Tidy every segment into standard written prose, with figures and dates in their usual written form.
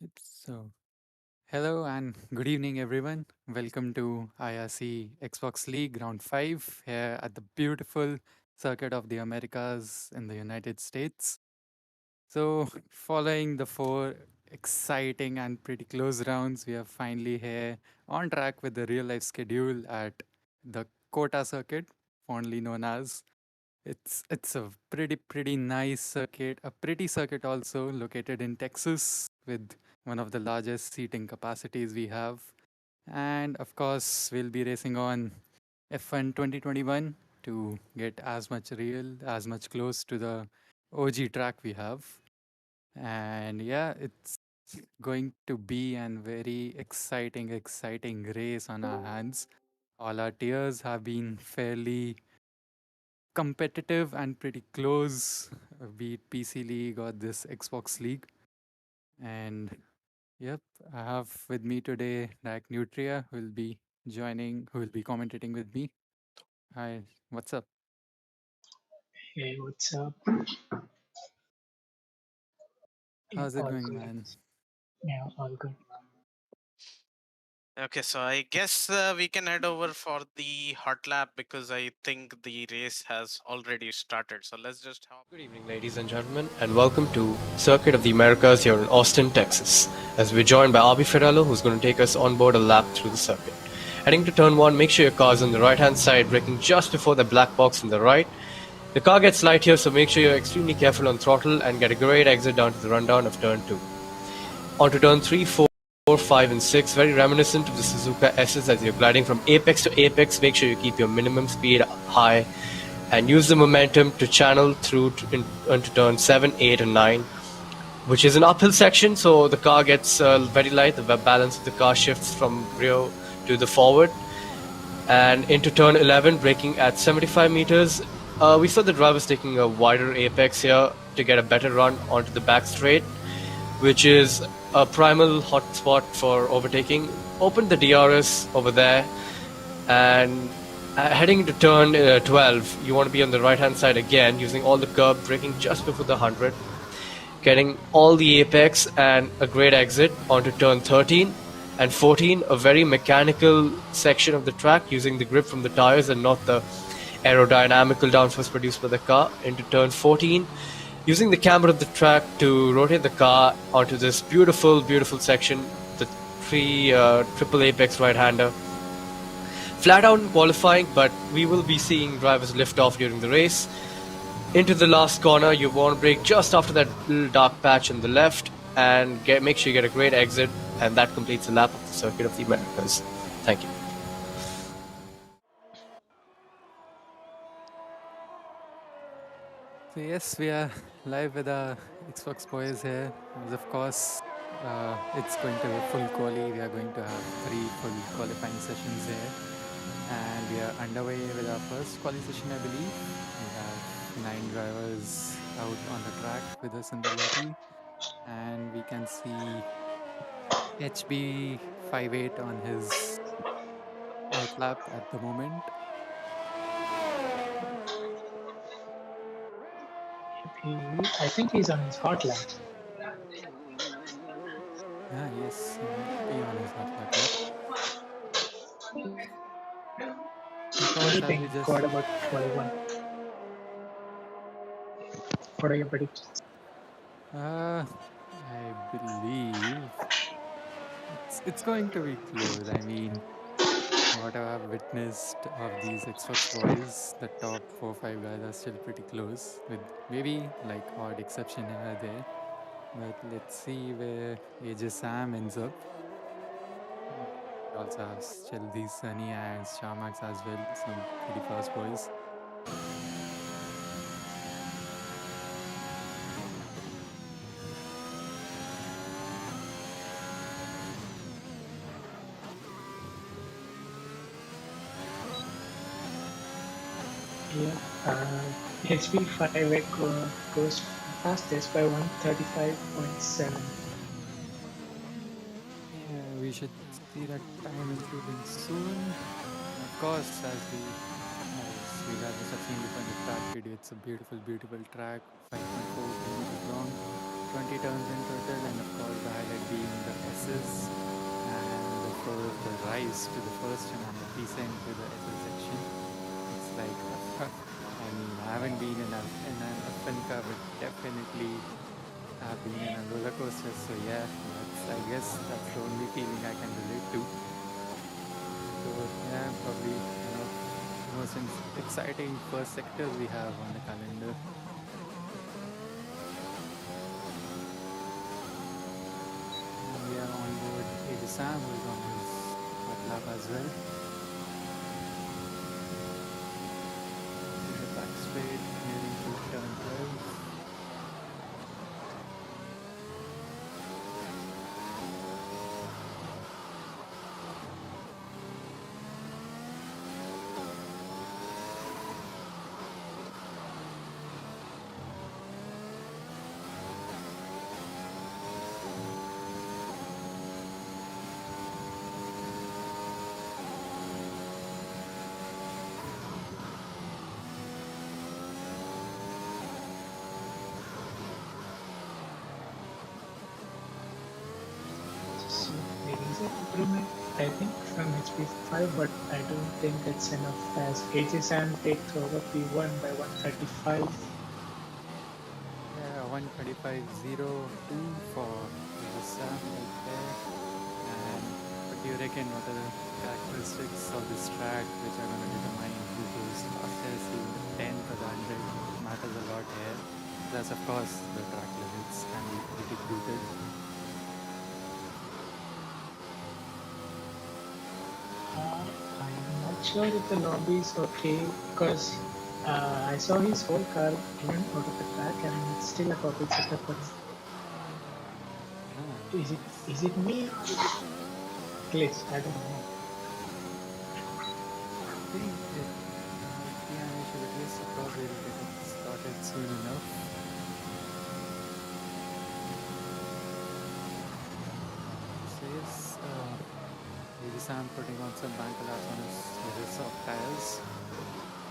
So, hello and good evening, everyone. Welcome to IRC Xbox League Round 5 here at the beautiful Circuit of the Americas in the United States. So, following the four exciting and pretty close rounds, we are finally here on track with the real life schedule at the Kota Circuit, fondly known as. It's a pretty nice circuit, a pretty circuit also located in Texas with one of the largest seating capacities we have. And of course, we'll be racing on F1 2021 to get as much real, as much close to the OG track we have. And yeah, it's going to be a very exciting race on our hands. All our tiers have been fairly competitive and pretty close, be it PC League or this Xbox League. And yep, I have with me today Dak Nutria, who will be commentating with me. Hi, what's up? Hey, what's up? Yeah, How's it all going, good. man? Yeah, all good. Okay, so I guess we can head over for the hot lap because I think the race has already started. So let's just hop. Good evening, ladies and gentlemen, and welcome to Circuit of the Americas here in Austin, Texas. As we're joined by Abi Ferrello, who's going to take us on board a lap through the circuit. Heading to turn 1, make sure your car's on the right-hand side, braking just before the black box on the right. The car gets light here, so make sure you're extremely careful on throttle and get a great exit down to the rundown of turn 2. On to turn 3, 4, 5, and 6, very reminiscent of the Suzuka S's as you're gliding from apex to apex. Make sure you keep your minimum speed high and use the momentum to channel through into turn 7, 8, and 9, which is an uphill section, so the car gets very light. The balance of the car shifts from rear to the forward. And into turn 11, braking at 75 meters. We saw the drivers taking a wider apex here to get a better run onto the back straight, which is a primal hotspot for overtaking. Open the DRS over there, and heading into turn 12, you want to be on the right hand side again, using all the curb, braking just before the 100, getting all the apex and a great exit onto turn 13 and 14, a very mechanical section of the track, using the grip from the tires and not the aerodynamical downforce produced by the car. Into turn 14, using the camber of the track to rotate the car onto this beautiful section, the triple apex right-hander. Flat out in qualifying, but we will be seeing drivers lift off during the race. Into the last corner, you want to brake just after that little dark patch on the left and make sure you get a great exit, and that completes a lap of the Circuit of the Americas. Thank you. So yes, we are live with our Xbox boys here. And of course, it's going to be full quali. We are going to have 3 full qualifying sessions here. And we are underway with our first quali session, I believe. We have 9 drivers out on the track with us in the lobby. And we can see HB58 on his outlap at the moment. I think he's on his hot lap. Ah, yes, he might be on his outlap, yep. Of What do course, you as think? we just What about 21? What are your predictions? I believe it's going to be close. I mean, what I've witnessed of these Xbox boys, the top 4 5 guys are still pretty close, with maybe like odd exception here or there. But let's see where AJ Sam ends up. We also have still these Sunny and Shamax as well, some pretty fast boys. Yeah, HB5 goes fastest by 135.7. Yeah, we should see that time improving soon. Of course, as we guys have seen before in the track video, it's a beautiful track, 5.4 kilometers long. 20 turns in total, and of course the highlight being the S's and the rise to the first and the descent to the SS section. It's like, I mean, I haven't been in an F1 car, but definitely have been in a roller coaster. So yeah, I guess that's the only feeling I can relate to. So yeah, probably one of the most exciting first sectors we have on the calendar. And we are on board AJ Sam, who is on his hot lap as well. In the back straight, nearing to turn 12. So there is an improvement, I think, from HP5, but I don't think it's enough as AJ takes over P1 by 135. Yeah, 135.02 for AJ Sam right there. And what do you reckon? What are the characteristics of this track which are going to determine who goes fastest? Even the 10th or the 100th matters a lot here. Plus, of course, the track limits can be pretty brutal. I'm not sure if the lobby is okay because I saw his whole car even out of the track and it's still a copy setup. But is it me? Is it glitch? I don't know. I think it might be an issue, but yes, of course, we'll get it started soon enough. So yes, AJ Sam putting on some bank laps on his soft tires.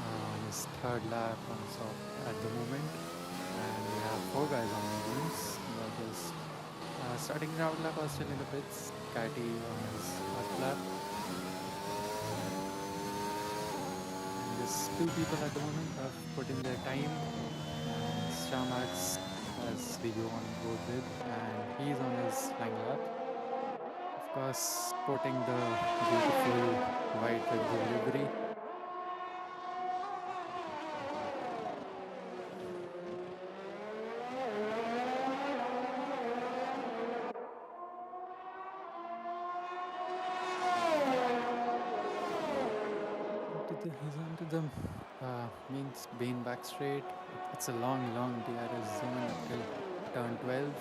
On his third lap on soft at the moment, and we have 4 guys on mediums. That is starting round lap are still in the pits. Kaake on his hot lap, and just 2 people at the moment have put in their time. And Shamax, as we go on board with, and he's on his flying lap. Of course, sporting the beautiful white Red Bull livery. He's onto the main back straight. It's a long DRS zone up till turn 12,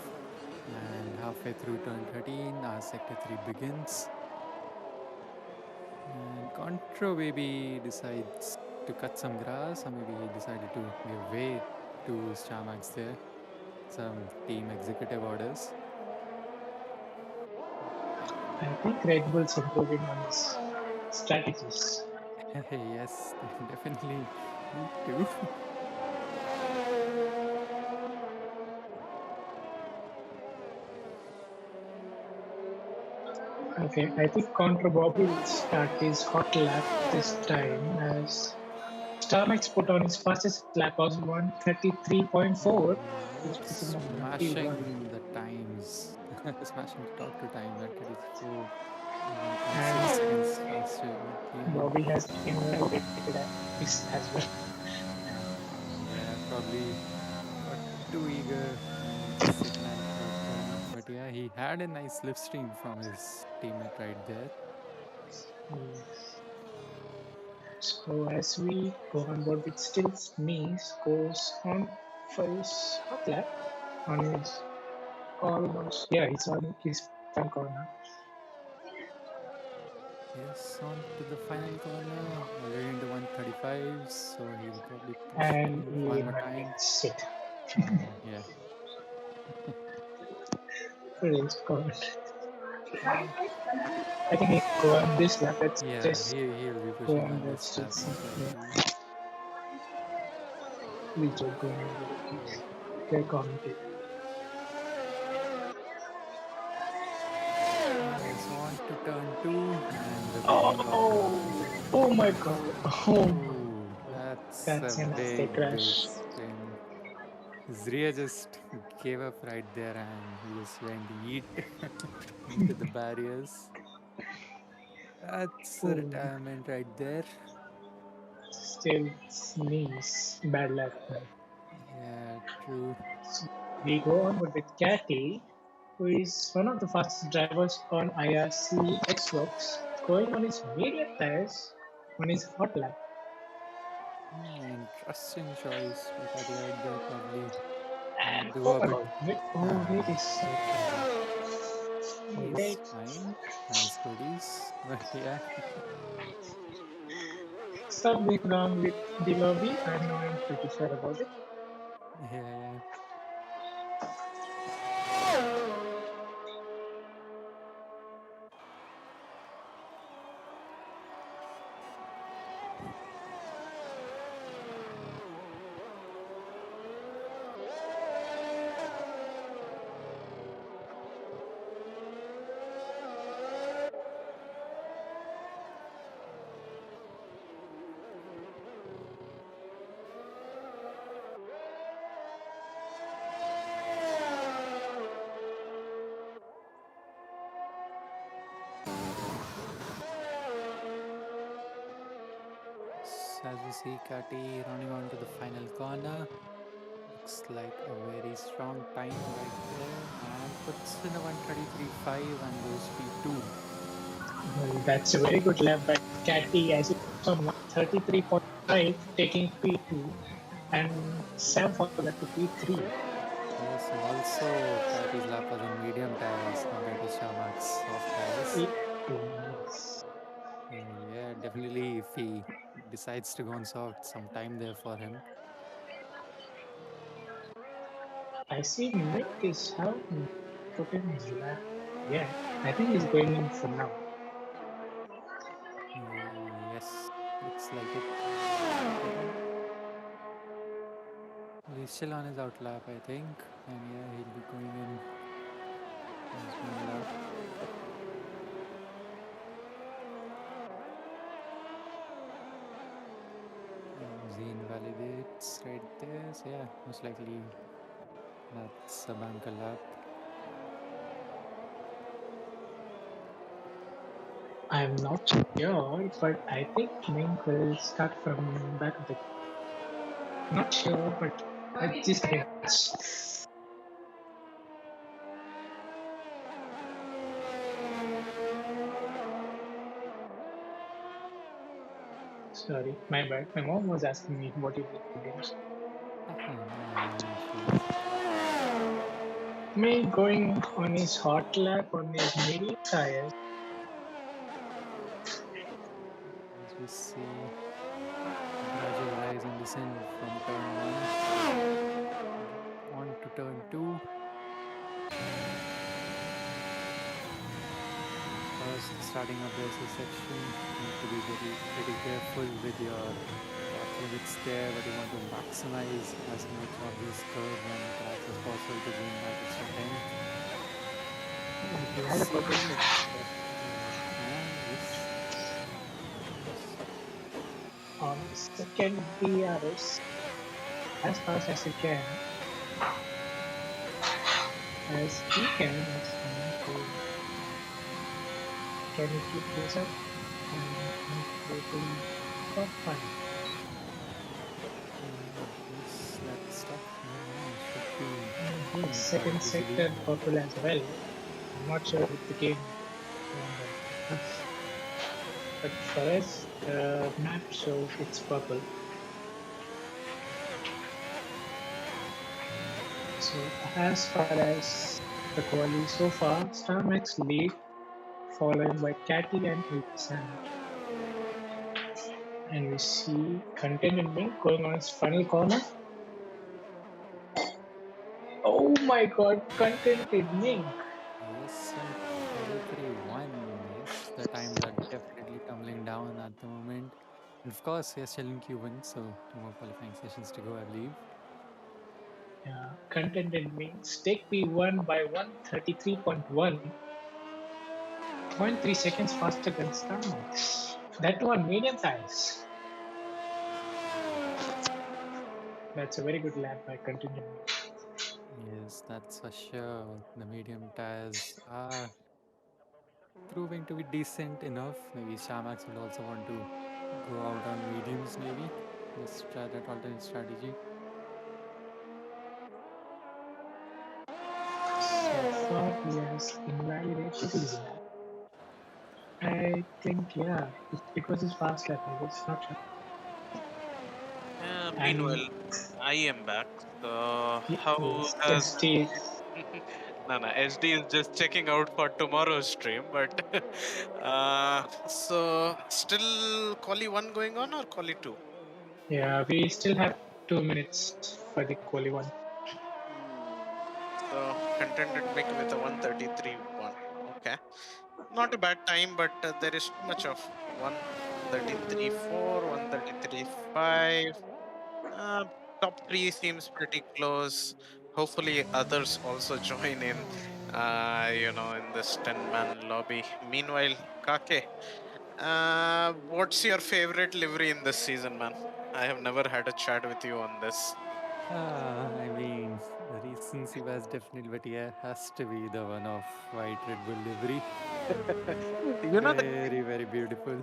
and halfway through turn 13, our sector 3 begins. And Contro maybe decides to cut some grass, or maybe he decided to give way to Starmax there. Some team executive orders. I think Red Bull's improving on his strategies. Yes, they definitely need to. Okay, I think Contra Bobby will start his hot lap this time as Starmax put on his fastest lap was 133.4, which puts him on P1. Smashing the times, smashing the top 2 times, 134 and 1.6 And seconds faster behind. Bobby has innovated this as well. Yeah, probably got too eager in the second and third turn. But yeah, he had a nice slipstream from his teammate right there. So as we go on board with still Sneeze goes on for his hot lap on his almost, yeah, it's on his front corner. Yes, on to the final corner, already into 135, so he'll probably push And for he one will more not time. get shit. Yeah. Race card. Yeah, I think he go on this lap. Let's yeah, just he'll be go pushing on. on this Let's lap, just see. most Yeah, likely. we just go on. Their commentator. turn two and the beginning of Oh my god. Oh, Ooh, that's that's a a nasty big crash. spin. Zria just gave up right there and he just went yeet into the barriers. That's a Oh, retirement right there. still sneeze. Bad luck. Yeah, true. So we go on with Kaake, who is one of the fastest drivers on IRC Xbox, going on his medium tires on his hot lap. Interesting choice by Katie right there. Probably might And do oh a my bit. god, wait is so He's wait. fine. Nice goodies. But yeah, Something wrong with the lobby. I'm pretty sure about it. yeah, yeah. So as we see Katy running on to the final corner. Looks like a very strong time right there and puts in a 133.5 and goes P2. Well, that's a very good lap by Catty as it was on 133.5, taking P2, and Sam followed that to P3. Yes, and also Katy's lap was on medium tires compared to Sharmak's soft tires. Yes. So yeah, definitely if he decides to go on soft, some time there for him. I see Nick is how put in his lap. Yeah, I think he's going in for now. Yes, looks like it. Yeah. Well, he's still on his out lap, I think. And yeah, he'll be going in for his main lap. Zine validates right there. So yeah, most likely that's a banker lap. I'm not sure, but I think Mink will start from back of the. Not sure, but I just guess. Sorry, my bad. My mom was asking me what you need for dinner. No issues. Me going on his hot lap on his medium tires. As we see gradual rise and descent from turn one on to turn two. Of course, starting up the SS section, need to be very pretty careful with your track limits there, but you want to maximize as much of this curve and tracks as possible to gain that extra tenth. He We had a see, perfect shot. yes, On second DRS as fast as he can. As he can. As can he keep this up? And waiting for fun. yes, that stuff should be His in quite second easily. sector purple as well. I'm not sure if the game. But for us, the map shows it's purple. So as far as the quali so far, StarMax lead, followed by Catty and Ulsan. And we see Content Mink going on its final corner. Oh my god, Contented Mink! Yes, 133.1. Yes, the times are definitely tumbling down at the moment. And of course, we are still in Q1, so two more qualifying sessions to go, I believe. Contented Minks take P1 by 133.1. 0.3 seconds faster than Starmax. That too on medium tires. That's a very good lap by continuing. Yes, that's for sure. The medium tires are proving to be decent enough. Maybe Shamax will also want to go out on mediums, maybe. Just try that alternate strategy. So far, he has invalidated his lap. I think, yeah, it was his fast lap, I guess. Not sure. And Meanwhile, I am back. So how yes, has SD. no, no, SD is just checking out for tomorrow's stream, but so still Quali 1 going on or Quali 2? Yeah, we still have 2 minutes for the quali one. Hmm. So contended make with a 133.1. Okay. Not a bad time, but there is too much of 133.4, 133.5. Uh, Top three seems pretty close. Hopefully, others also join in. In this 10-man lobby. Meanwhile, Kake, what's your favorite livery in this season, man? I have never had a chat with you on this. I mean, the recency was definitely, but yeah, has to be the one of white Red Bull livery. you know the Very, very beautiful.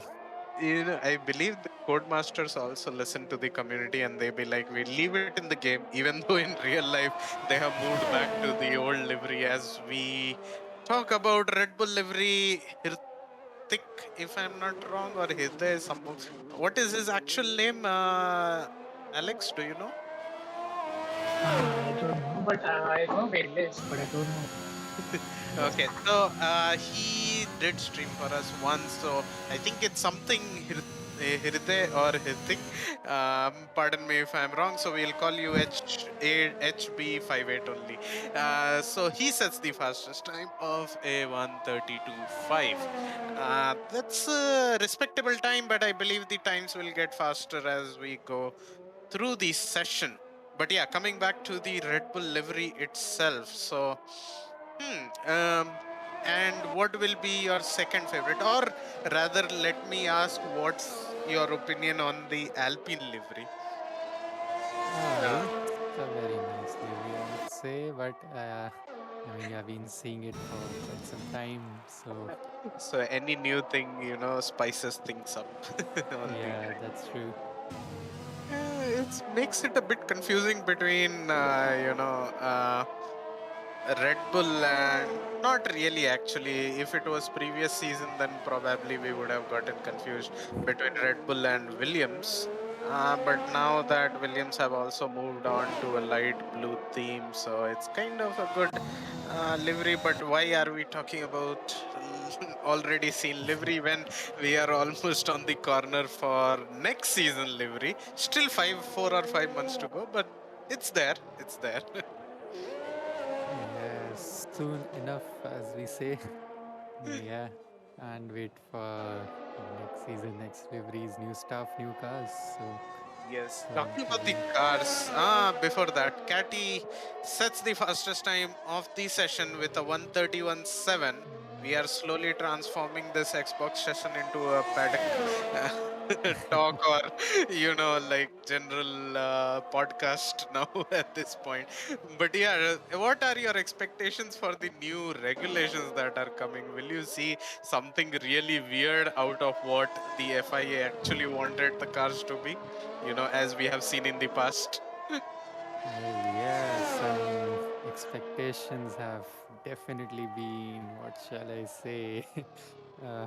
I believe the codemasters also listen to the community and they be like, we leave it in the game, even though in real life they have moved back to the old livery. As we talk about Red Bull livery, Hirtik, if I'm not wrong, or Hriday, what is his actual name? Alex, do you know? I don't know, but I know where he lives, but I don't know. Okay, so he did stream for us once, so I think it's something Hriday or Hirtik. Pardon me if I'm wrong. So we'll call you HB58 only. So he sets the fastest time of a 132.5. That's a respectable time, but I believe the times will get faster as we go through the session. But yeah, coming back to the Red Bull livery itself. So, and what will be your second favorite? Or rather, let me ask, what's your opinion on the Alpine livery? Uh, It's a very nice livery, I would say, but I mean, I've been seeing it for quite some time, so so any new thing, spices things up all the yeah, time. that's true. It makes it a bit confusing between, Red Bull and not really actually. If it was previous season, then probably we would have gotten confused between Red Bull and Williams. But now that Williams have also moved on to a light blue theme, so it's kind of a good livery. But why are we talking about already seen livery when we are almost on the corner for next season livery? Still 4 or 5 months to go, but it's there. It's there. Yes, soon enough, as we say. Yeah, and wait for next season, next liveries, new stuff, new cars. So Yes, going talking to about the be. cars. Before that, Katy sets the fastest time of the session with a 131.7. We are slowly transforming this Xbox session into a paddock uh, talk, or like general podcast now at this point. But yeah, what are your expectations for the new regulations that are coming? Will you see something really weird out of what the FIA actually wanted the cars to be? As we have seen in the past. Well, yeah, some expectations have definitely been, what shall I say? uh,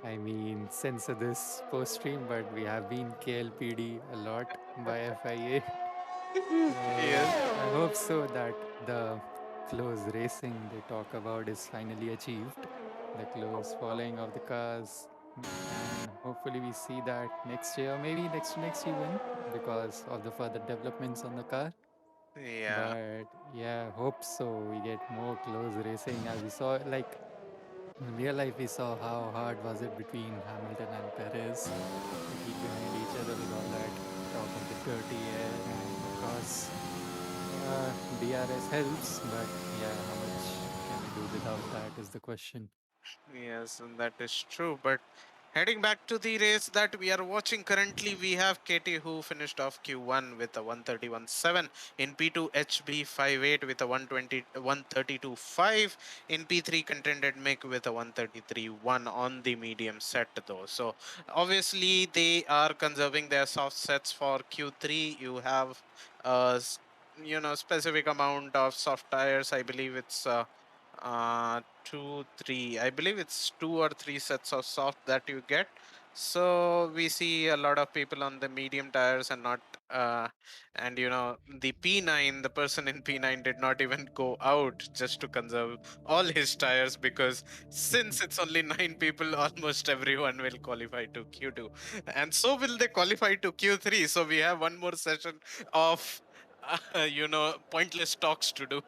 I mean, censor this post stream, but we have been KLPD a lot by FIA. So Yes. I hope so that the close racing they talk about is finally achieved. The close following of the cars. And hopefully we see that next year, maybe next to next even, because of the further developments on the car. Yeah. But yeah, hope so. We get more close racing as we saw. Like in real life, we saw how hard was it between Hamilton and Perez to keep behind each other with all that talk of the dirty air. And of course, DRS helps, but yeah, how much can we do without that is the question. Yes, and that is true. But heading back to the race that we are watching currently, we have Katie who finished off Q1 with a 131.7, in P2 HB58 with a 132.5, in P3 contended Mick with a 133.1 on the medium set though. So obviously they are conserving their soft sets for Q3. You have specific amount of soft tires. I believe it's 2 3, I believe it's 2 or 3 sets of soft that you get. So we see a lot of people on the medium tires and not uh and the P9, the person in P9 did not even go out just to conserve all his tires, because since it's only 9 people, almost everyone will qualify to Q2, and so will they qualify to Q3. So we have one more session of pointless talks to do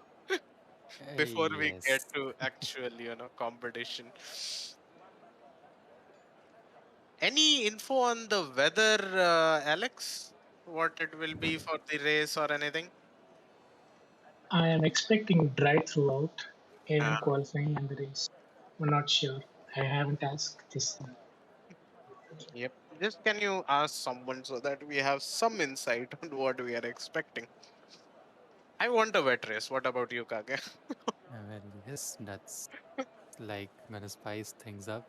before we get Yes. to actual competition. Any info on the weather, Alex? What it will be for the race or anything? I am expecting dry throughout uh, in qualifying and the race. I'm not sure. I haven't asked this. yep, just can you ask someone so that we have some insight on what we are expecting? I want a wet race. What about you, Kage? Well, yes, that's like gonna spice things up.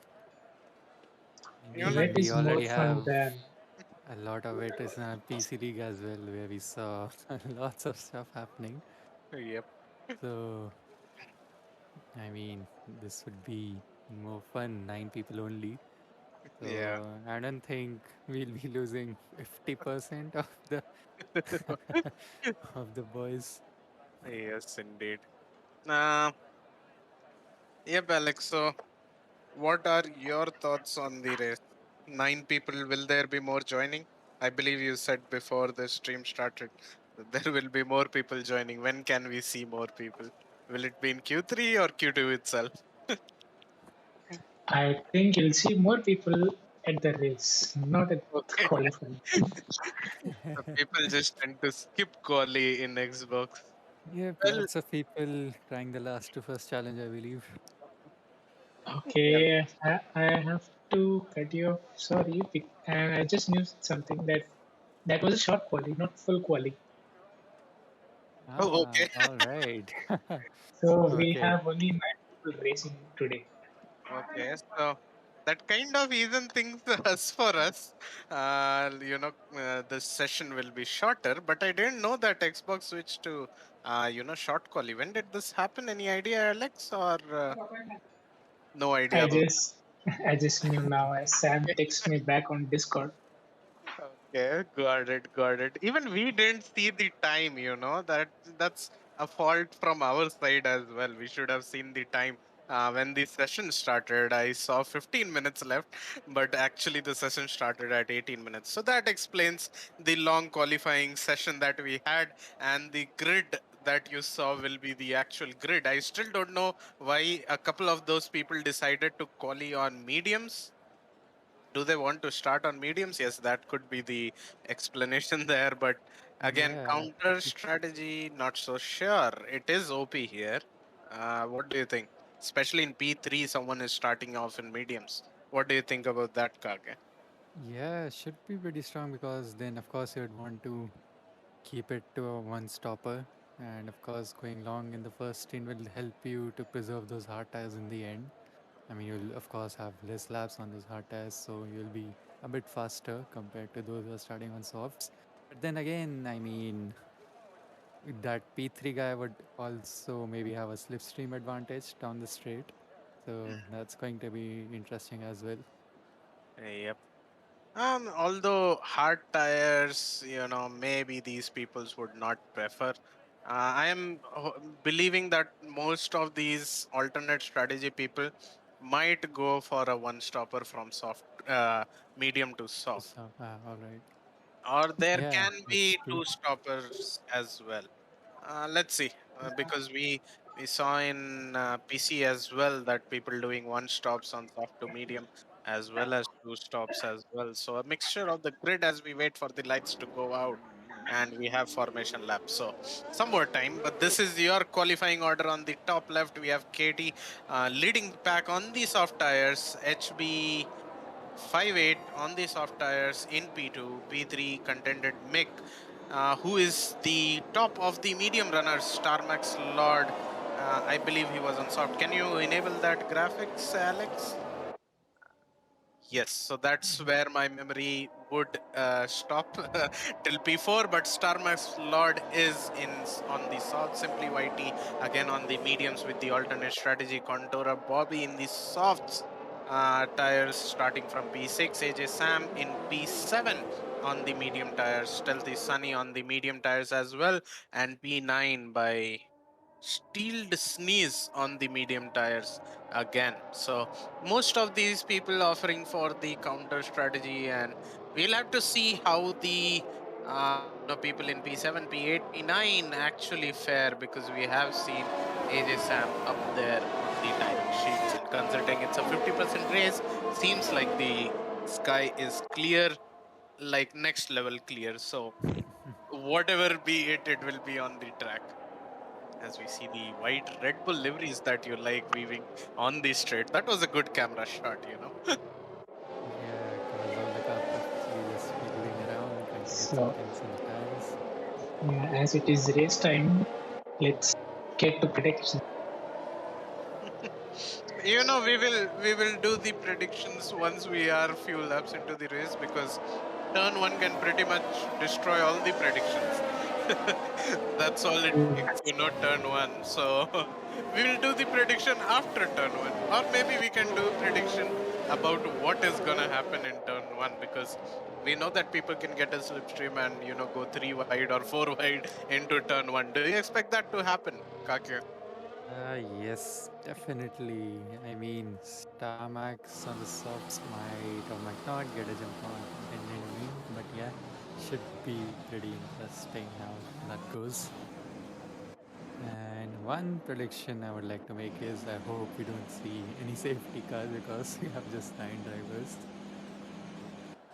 I You know. mean, Wet we is more already fun have than. a lot of it is in our PC league as well, where we saw lots of stuff happening. Yep. So, I mean, this would be more fun, 9 people only. Yeah. So, I don't think we'll be losing 50% of the of the boys. Yes, indeed. uh, yep, Alex, so what are your thoughts on the race? 9 people, will there be more joining? I believe you said before the stream started that there will be more people joining. When can we see more people? Will it be in Q3 or Q2 itself? I think you'll see more people at the race, not at Okay. qualifying. So people just tend to skip quali in Xbox. Yep, Well, lots of people trying the last to first challenge, I believe. yeah. Okay, I have to cut you off. Sorry, and I just knew something that was a short quali, not full quali. Oh, okay. All right. So we Okay. have only 9 people racing today. Okay, so that kind of even things us for us. The session will be shorter, but I didn't know that Xbox switched to short quali. When did this happen? Any idea, Alex, or no idea I about just I just knew now as Sam it? texts me back on Discord. Okay, got it, got it. Even we didn't see the time, that's a fault from our side as well. We should have seen the time. When the session started, I saw 15 minutes left, but actually the session started at 18 minutes. So that explains the long qualifying session that we had, and the grid that you saw will be the actual grid. I still don't know why a couple of those people decided to quali on mediums. Do they want to start on mediums? Yes, that could be the explanation there. But again, Yeah. counter strategy, not so sure. It is OP here. What do you think? Especially in P3, someone is starting off in mediums. What do you think about that, Kage? Yeah, should be pretty strong because then, of course, you'd want to keep it to a one stopper. And of course, going long in the first stint will help you to preserve those hard tires in the end. I mean, you'll, of course, have less laps on those hard tires, so you'll be a bit faster compared to those who are starting on softs. But then again, I mean, that P3 guy would also maybe have a slipstream advantage down the straight. So that's going to be interesting as well. Yep. Although hard tires, maybe these peoples would not prefer. I am believing that most of these alternate strategy people might go for a one stopper from medium to soft, So, all right. or there Yeah, can that's be true. two stoppers as well. Let's see, because we saw in PC as well that people doing one stops on soft to medium as well as two stops as well. So a mixture of the grid as we wait for the lights to go out. and we have formation lap. So some more time, but this is your qualifying order. On the top left, we have Katie leading the pack on the soft tires. HB 5.8 on the soft tires in P2. P3 contended Mick, who is the top of the medium runners. Starmax Lord, I believe he was on soft. Can you enable that graphics, Alex? Yes, so that's where my memory would stop till P4. But Starmax Lord is on the soft. Simply YT again on the mediums with the alternate strategy. Contora Bobby in the softs. Tires starting from P6. AJ Sam in P7 on the medium tires. Stealthy Sunny on the medium tires as well. And P9 by Steeled Sneeze on the medium tires again. So most of these people offering for the counter strategy, and we'll have to see how the people in P7, P8, P9 actually fare, because we have seen AJ Sam up there on the timing sheets, and considering it's a 50% race, seems like the sky is clear, like next level clear. So whatever be it, it will be on the track, as we see the white Red Bull liveries that you like weaving on the straight. That was a good camera shot. Yeah, because all the car actually just wiggling around, trying to get some So, things on the tires. yeah, as it is race time, let's get to prediction. We will do the predictions once we are few laps into the race, because turn one can pretty much destroy all the predictions. That's all it takes, turn one. So we will do the prediction after turn one, or maybe we can do prediction about what is gonna happen in turn one, because we know that people can get a slipstream and go three wide or four wide into turn one. Do you expect that to happen, Kake? Yes, definitely. I mean, Starmax on the softs might or might not get a jump on contended me, but yeah, should be pretty interesting how that goes. And one prediction I would like to make is I hope we don't see any safety cars because we have just 9 drivers.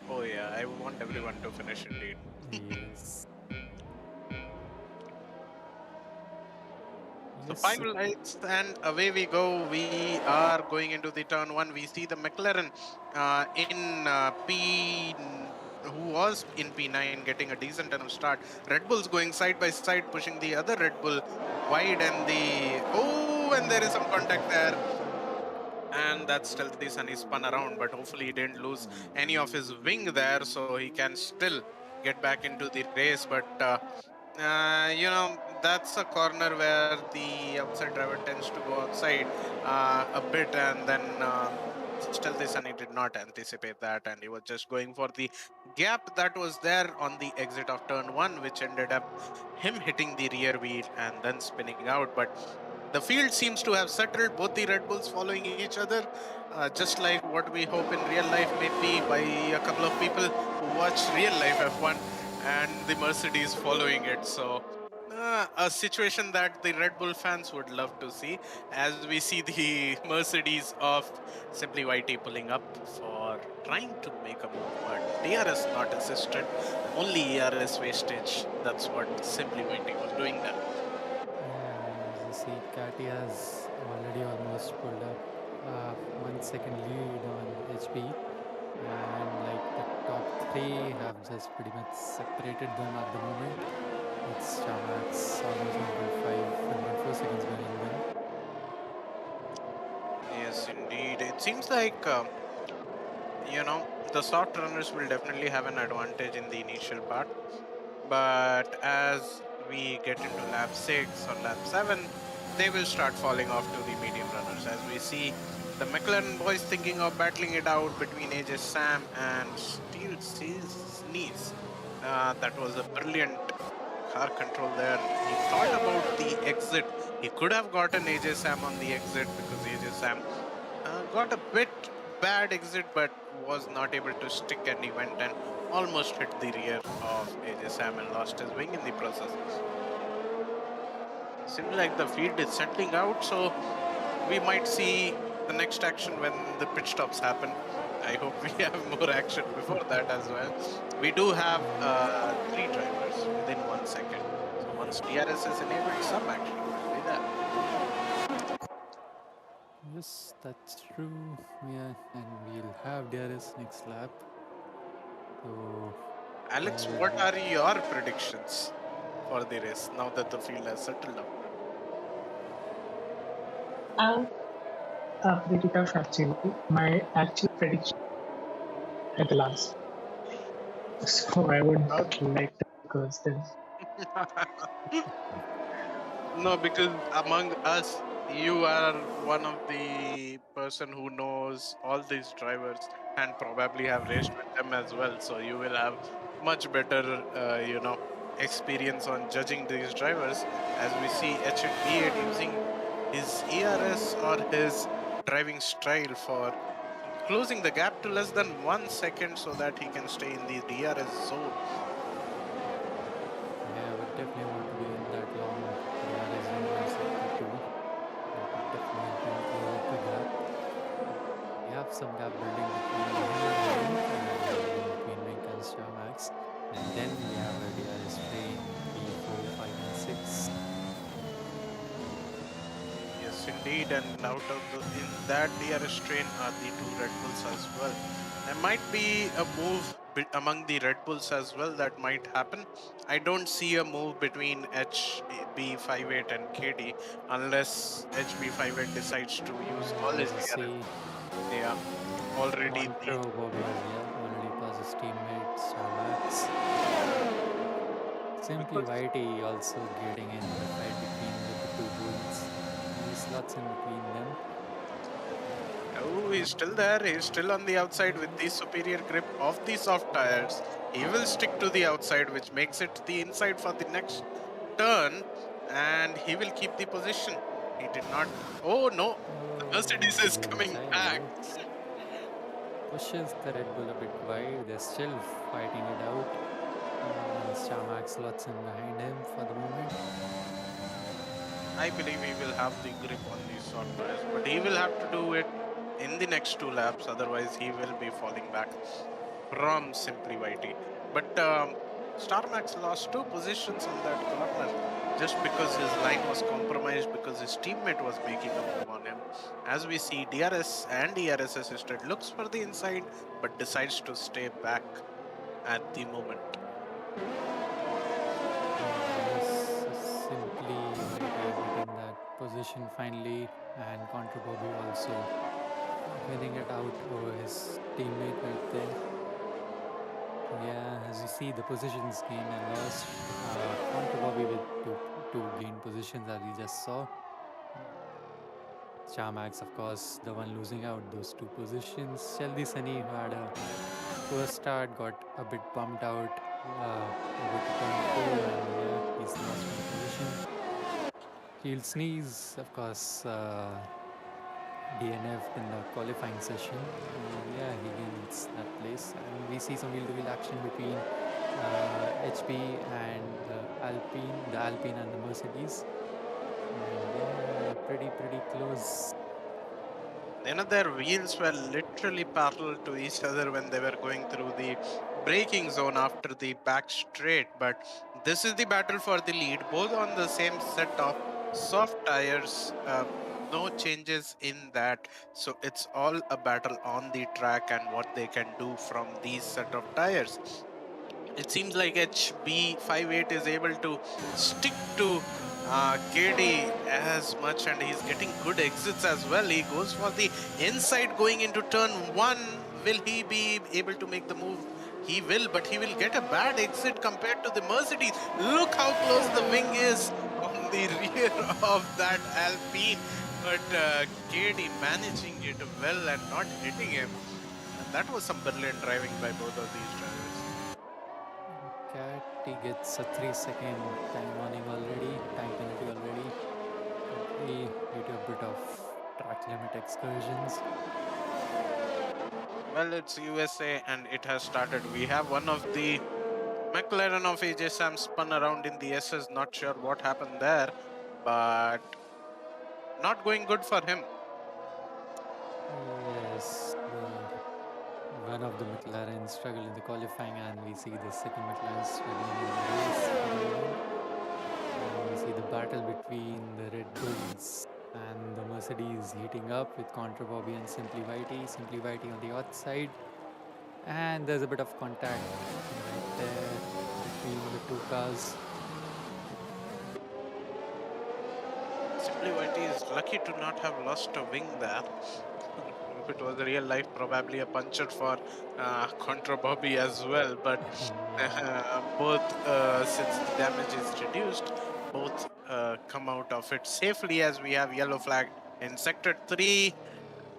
Oh yeah, I want everyone to finish indeed. Yes. So Yes. five lights and away we go. We are going into the turn one. We see the McLaren in who was in P9 getting a decent enough start. Red Bull's going side by side, pushing the other Red Bull wide, and and there is some contact there. And that's Stealthy Sunny spun around, but hopefully he didn't lose any of his wing there, so he can still get back into the race. But that's a corner where the outside driver tends to go outside a bit, and then Stealthy Sunny did not anticipate that, and he was just going for the gap that was there on the exit of turn one, which ended up him hitting the rear wheel and then spinning out. But the field seems to have settled, both the Red Bulls following each other, just like what we hope in real life, maybe by a couple of people who watch real life F1, and the Mercedes following it. So, a situation that the Red Bull fans would love to see, as we see the Mercedes of Simply YT pulling up for trying to make a move, but DRS not assisted, only ERS wastage. That's what Simply YT was doing there. Yeah, as you see, Kaake has already almost pulled up 1 second lead on HP, and like the top three have just pretty much separated them at the moment. It's Chamax almost 1.4 seconds behind them. Yes, indeed. It seems like the soft runners will definitely have an advantage in the initial part, but as we get into lap 6 or lap 7, they will start falling off to the medium runners, as we see the McLaren boys thinking of battling it out between AJ Sam and Steel Sneeze. That was a brilliant car control there. He thought about the exit. He could have gotten AJ Sam on the exit, because AJ Sam got a bit bad exit, but was not able to stick, and he went and almost hit the rear of AJ Sam and lost his wing in the process. Seems like the field is settling out, so we might see the next action when the pit stops happen. I hope we have more action before that as well. We do have three drivers with within 1 second. So once DRS is enabled, some action will be there. Yes, that's true. Yeah, and we'll have DRS next lap. So Alex, where what will are your predictions for the race now that the field has settled down? Pretty tough actually. My actual prediction at the last. So I would not like to curse them. No, because among us, you are one of the person who knows all these drivers and probably have raced with them as well. So you will have much better, experience on judging these drivers. As we see H8B8 using his ERS or his driving style for closing the gap to less than 1 second so that he can stay in the DRS zone. yeah, I would definitely want to be in that long DRS zone in sector 2. That would definitely help him close up the gap. We have some gap building between him and Wink, and even between Wink and Starmax. And then we have a DRS train 3, 4, 5, and 6. Yes, indeed, and out of in that DRS train are the two Red Bulls as well. There might be a move among the Red Bulls as well that might happen. I don't see a move between HB58 and KD unless HB58 decides to use all And his as you DRS. see, Yeah, already the Contro Bobby as well already passed his teammate Starmax. Simply because Whitey also getting in the fight between the two bulls. He slots in between them. oh, he's still there. He's still on the outside with the superior grip of the soft tires. He will stick to the outside, which makes it the inside for the next turn, and he will keep the position. He did not. Oh no, the Oh, Mercedes is lose coming back. tires. Pushes the Red Bull a bit wide. They're still fighting it out. And Starmax slots in behind him for the moment. I believe he will have the grip on these soft tires, but he will have to do it in the next two laps. Otherwise, he will be falling back from Simply Whitey. But Starmax lost two positions on that corner just because his line was compromised because his teammate was making a move on him. As we see, DRS and ERS assisted looks for the inside but decides to stay back at the moment. Yes, simply Whitey getting that position finally, and Contra Bobby also winning it out over his teammate right there. Yeah, as you see, the positions gained and lost. Contra Bobby with two gained positions as we just saw. Chamax, of course, the one losing out those two positions. Shelby Sunny, who had a poor start, got a bit bumped out over to turn 4, and yeah, he's lost one position. He'll sneeze, of course, DNF'd in the qualifying session. Yeah, he gains that place. And we see some wheel to wheel action between HP and the Alpine and the Mercedes. And yeah, pretty close. Their wheels were literally parallel to each other when they were going through the braking zone after the back straight. But this is the battle for the lead, both on the same set of soft tires. No changes in that. So it's all a battle on the track and what they can do from these set of tires. It seems like HB58 is able to stick to KD as much, and he's getting good exits as well. He goes for the inside going into turn 1. Will he be able to make the move? He will, but he will get a bad exit compared to the Mercedes. Look how close the wing is on the rear of that Alpine. But KD managing it well and not hitting him. And that was some brilliant driving by both of these drivers. Cat, he gets a 3-second time warning already, time penalty already, probably due to a bit of track limit excursions. Well, it's USA and it has started. We have one of the McLaren of AJ Sam spun around in the SS. Not sure what happened there, but not going good for him. Yes, the one of the McLaren struggled in the qualifying, and we see the second McLaren struggling in the race for the moment. And we see the battle between the Red Bulls and the Mercedes heating up with Contra Bobby and Simply Whitey. Simply Whitey on the outside, and there's a bit of contact right there between the two cars. Simply Whitey is lucky to not have lost a wing there. If it was real life, probably a puncture for Contra Bobby as well. But Yeah. both, since the damage is reduced, both come out of it safely as we have yellow flag in Sector 3.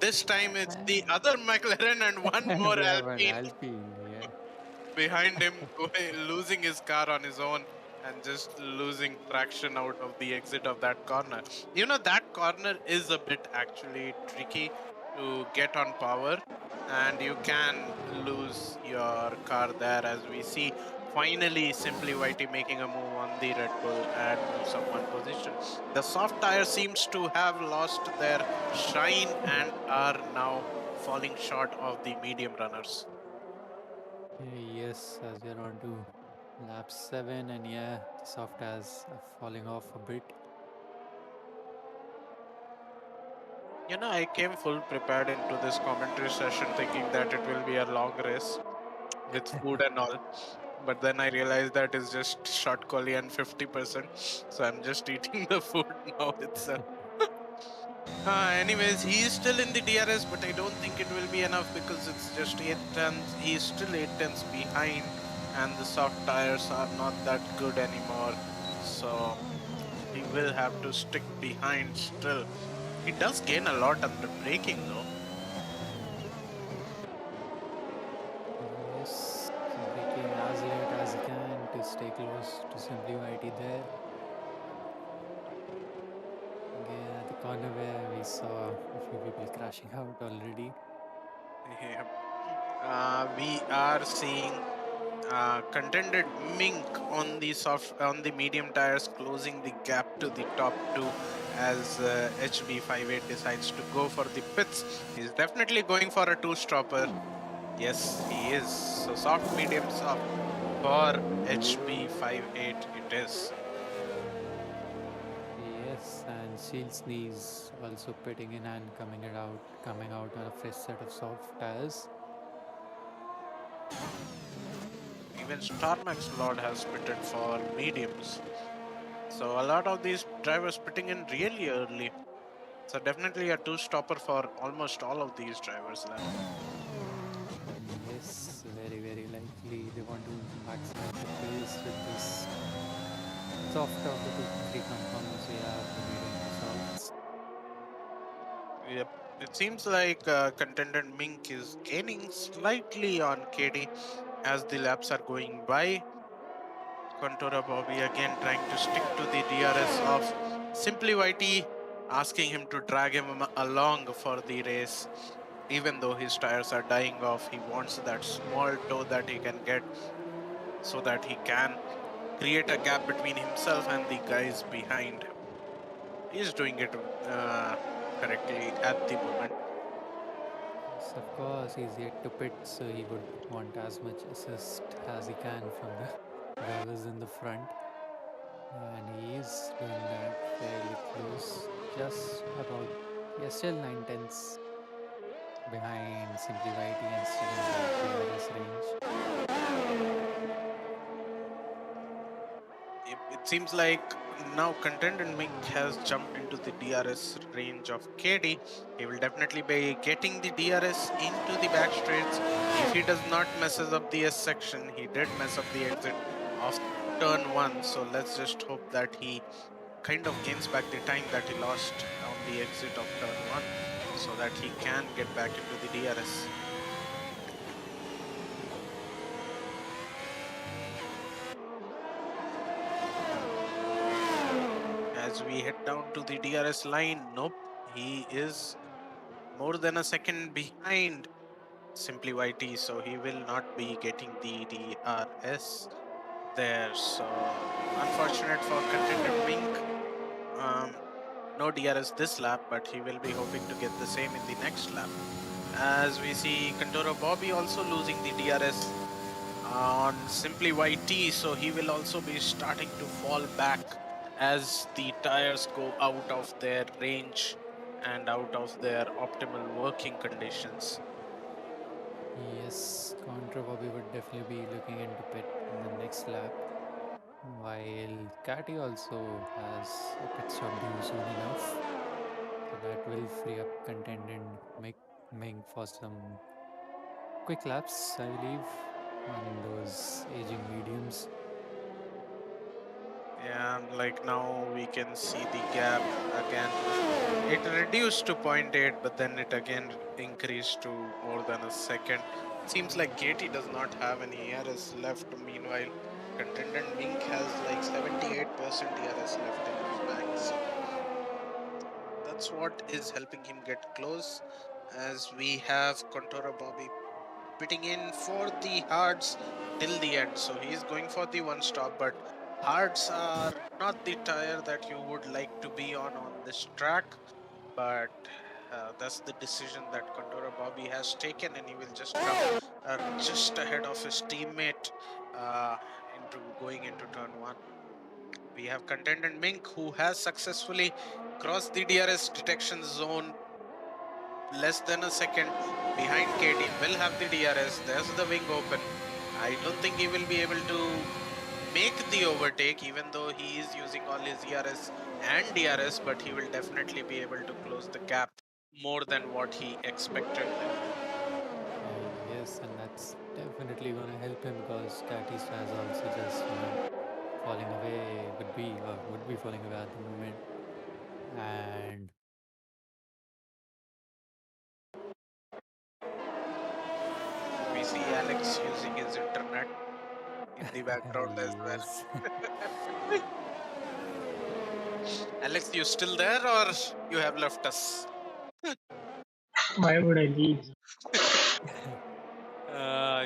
This time it's the other McLaren and one more We have an Alpine Alpine, yeah. behind him, losing his car on his own and just losing traction out of the exit of that corner. You know, that corner is a bit actually tricky to get on power, and you can lose your car there, as we see. Finally, Simply Whitey making a move on the Red Bull and moves up one position. The soft tire seems to have lost their shine and are now falling short of the medium runners. Yes, as we're on to lap 7, and yeah, the soft tires are falling off a bit. You know, I came full prepared into this commentary session thinking that it will be a long race with food and all. But then I realized that it's just short collie and 50%. So I'm just eating the food now itself. Anyways, he is still in the DRS, but I don't think it will be enough because it's just 8 tenths. He is still 8 tenths behind, and the soft tires are not that good anymore. So he will have to stick behind still. He does gain a lot under braking though. Yes, braking as late as he can to stay close to Simply Whitey there. Again, at the corner where we saw a few people crashing out already. Yeah. We are seeing contended Mink on the medium tires, closing the gap to the top two as HB58 decides to go for the pits. He's definitely going for a two-stopper. Yes, he is. So soft, medium, soft for HB58 it is. Yes, and Shield Sneeze also pitting in and coming out on a fresh set of soft tires. Even Starmax Lord has pitted for mediums. So a lot of these drivers pitting in really early. So definitely a two-stopper for almost all of these drivers left. Yes, very likely they want to maximize the pace with this soft of the two three compounds we have, the medium and the softs. Yep. It seems like contender Mink is gaining slightly on KD as the laps are going by. Contora Bobby again trying to stick to the DRS of Simply Whitey, asking him to drag him along for the race. Even though his tires are dying off, he wants that small toe that he can get so that he can create a gap between himself and the guys behind him. He's doing it correctly at the moment. Yes, of course, he's yet to pit, so he would want as much assist as he can from the drivers in the front. And he is doing that fairly close, just about, yeah, still 9 tenths behind Simply Whitey and still in the DRS range. It seems like now Contended Mink has jumped into the DRS range of KD. He will definitely be getting the DRS into the back straights. If he does not messes up the S section, he did mess up the exit of turn 1. So let's just hope that he kind of gains back the time that he lost on the exit of turn 1 so that he can get back into the DRS. As we head down to the DRS line, nope, he is more than a second behind Simply Whitey, so he will not be getting the DRS there. So unfortunate for Contended Mink. No DRS this lap, but he will be hoping to get the same in the next lap as we see Kantoro Bobby also losing the DRS on Simply YT, so he will also be starting to fall back as the tires go out of their range and out of their optimal working conditions. Yes, Contra Bobby would definitely be looking into pit in the next lap, while Kaake also has a pit stop due soon enough. So that will free up contendant Ming for some quick laps, I believe, on those aging mediums. Yeah, like now we can see the gap again. It reduced to zero. 0.8, but then it again increased to more than a second. Seems like Katie does not have any ERS left. Meanwhile, contendant Mink has like 78% ERS left in his bank. So that's what is helping him get close. As we have Contora Bobby pitting in for the hards till the end. So he's going for the one stop, but hards are not the tire that you would like to be on this track. But that's the decision that Condora Bobby has taken, and he will just come just ahead of his teammate uh, into going into turn one. We have contendant Mink who has successfully crossed the DRS detection zone less than a second behind Katie. Will have the DRS. There's the wing open. I don't think he will be able to make the overtake, even though he is using all his ERS and DRS, but he will definitely be able to close the gap more than what he expected there. Yes, and that's definitely gonna help him because Katy's has also just, falling away would be falling away at the moment. And We see Alex using his internet in the background as yes. well. Alex, you still there or you have left us? Why would I leave?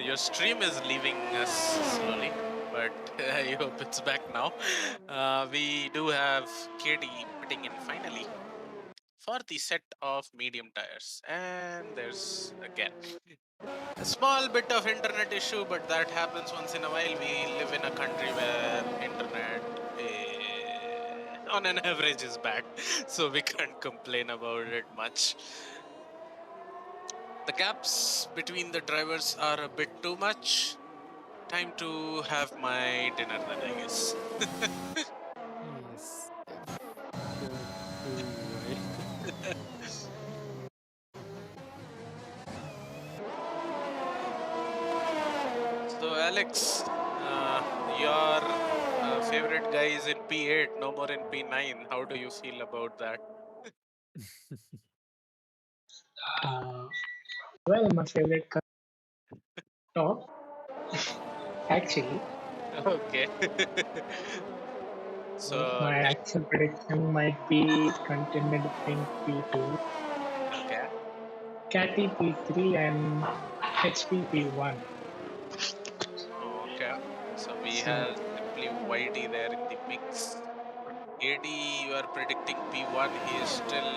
Your stream is leaving us slowly, but I hope it's back now. We do have Katie pitting in finally for the set of medium tires. And there's again a small bit of internet issue, but that happens once in a while. We live in a country where internet on an average is bad, so we can't complain about it much. The gaps between the drivers are a bit too much. Time to have my dinner then, I guess. Yes, if you're too right. So, Alex, your favorite guy is in P8, no more in P9. How do you feel about that? Uh, well, my favorite top, actually, Okay. but So, my actual prediction might be contended Pink P2, okay. Catty P3, and HP P1. Oh, okay. So we So, have simply Whitey there in the mix. KD, you are predicting P1. He is still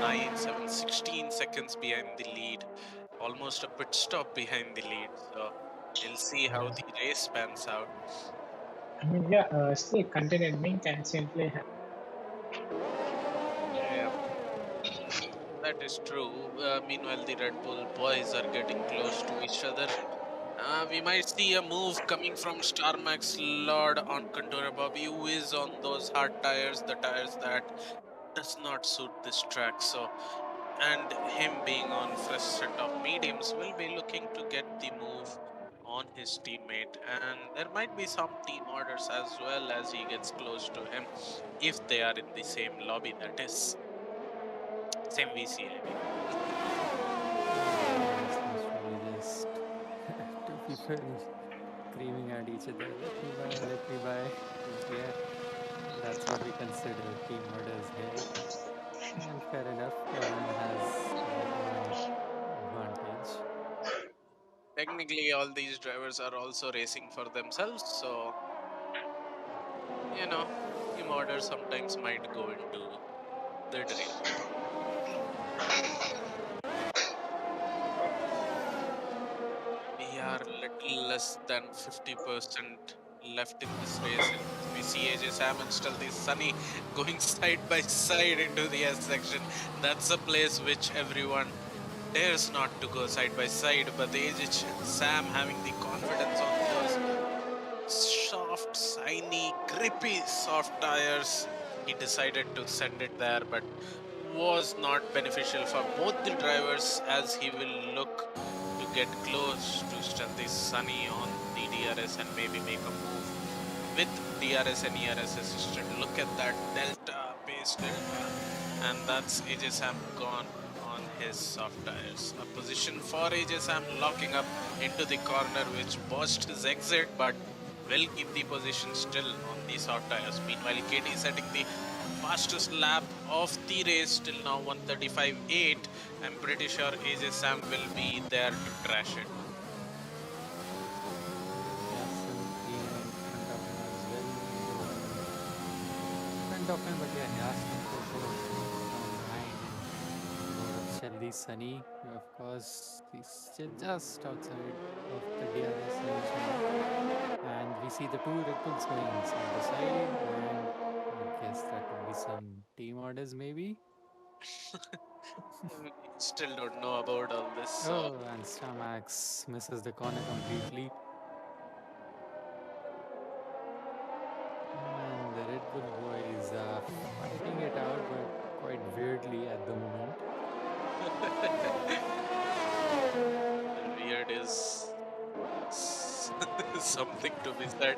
9, 7, 16 seconds behind the lead. Almost a pit stop behind the lead. So we'll see how yeah. the race pans out. I mean, yeah, still contended Mink and simply Yeah, that is true. Meanwhile, the Red Bull boys are getting close to each other. We might see a move coming from Starmax Lord on Contora Bobby, who is on those hard tires, the tires that does not suit this track. So, and him being on fresh set of mediums will be looking to get the move on his teammate. And there might be some team orders as well as he gets close to him, if they are in the same lobby, that is. Same VC, I mean. Yes, most probably just two people screaming at each other, let me buy. But yeah, that's what we consider team orders here. And fair enough, everyone has their own advantage. Technically, all these drivers are also racing for themselves, so team orders sometimes might go into the drain. less than 50% left in this race. And we see AJ Sam and still the Sunny going side by side into the S section. That's a place which everyone dares not to go side by side, but AJ Sam having the confidence on those soft, shiny, grippy, soft tires. He decided to send it there, but was not beneficial for both the drivers as he will look to get close to Stealthy Sunny on the DRS and maybe make a move with DRS and ERS assisted. Look at that delta, pace delta, and that's AJ Sam gone on his soft tires. A position for AJ Sam locking up into the corner, which botched his exit, but will keep the position still on the soft tires. Meanwhile, KT setting the fastest lap of the race till now, 135.8. I'm pretty sure AJ Sam will be there to trash it. Front of him, but yeah, he has some pressure from behind and more of Shelly Sunny. Of course, he's still just outside of the DRS range now. And we see the two Red Bulls going side by side, and I guess that would be some team orders maybe. We still don't know about all this. So. Oh, and Stamax misses the corner completely. And the Red Bull boys are fighting it out, but quite weirdly at the moment. Weird is something to be said.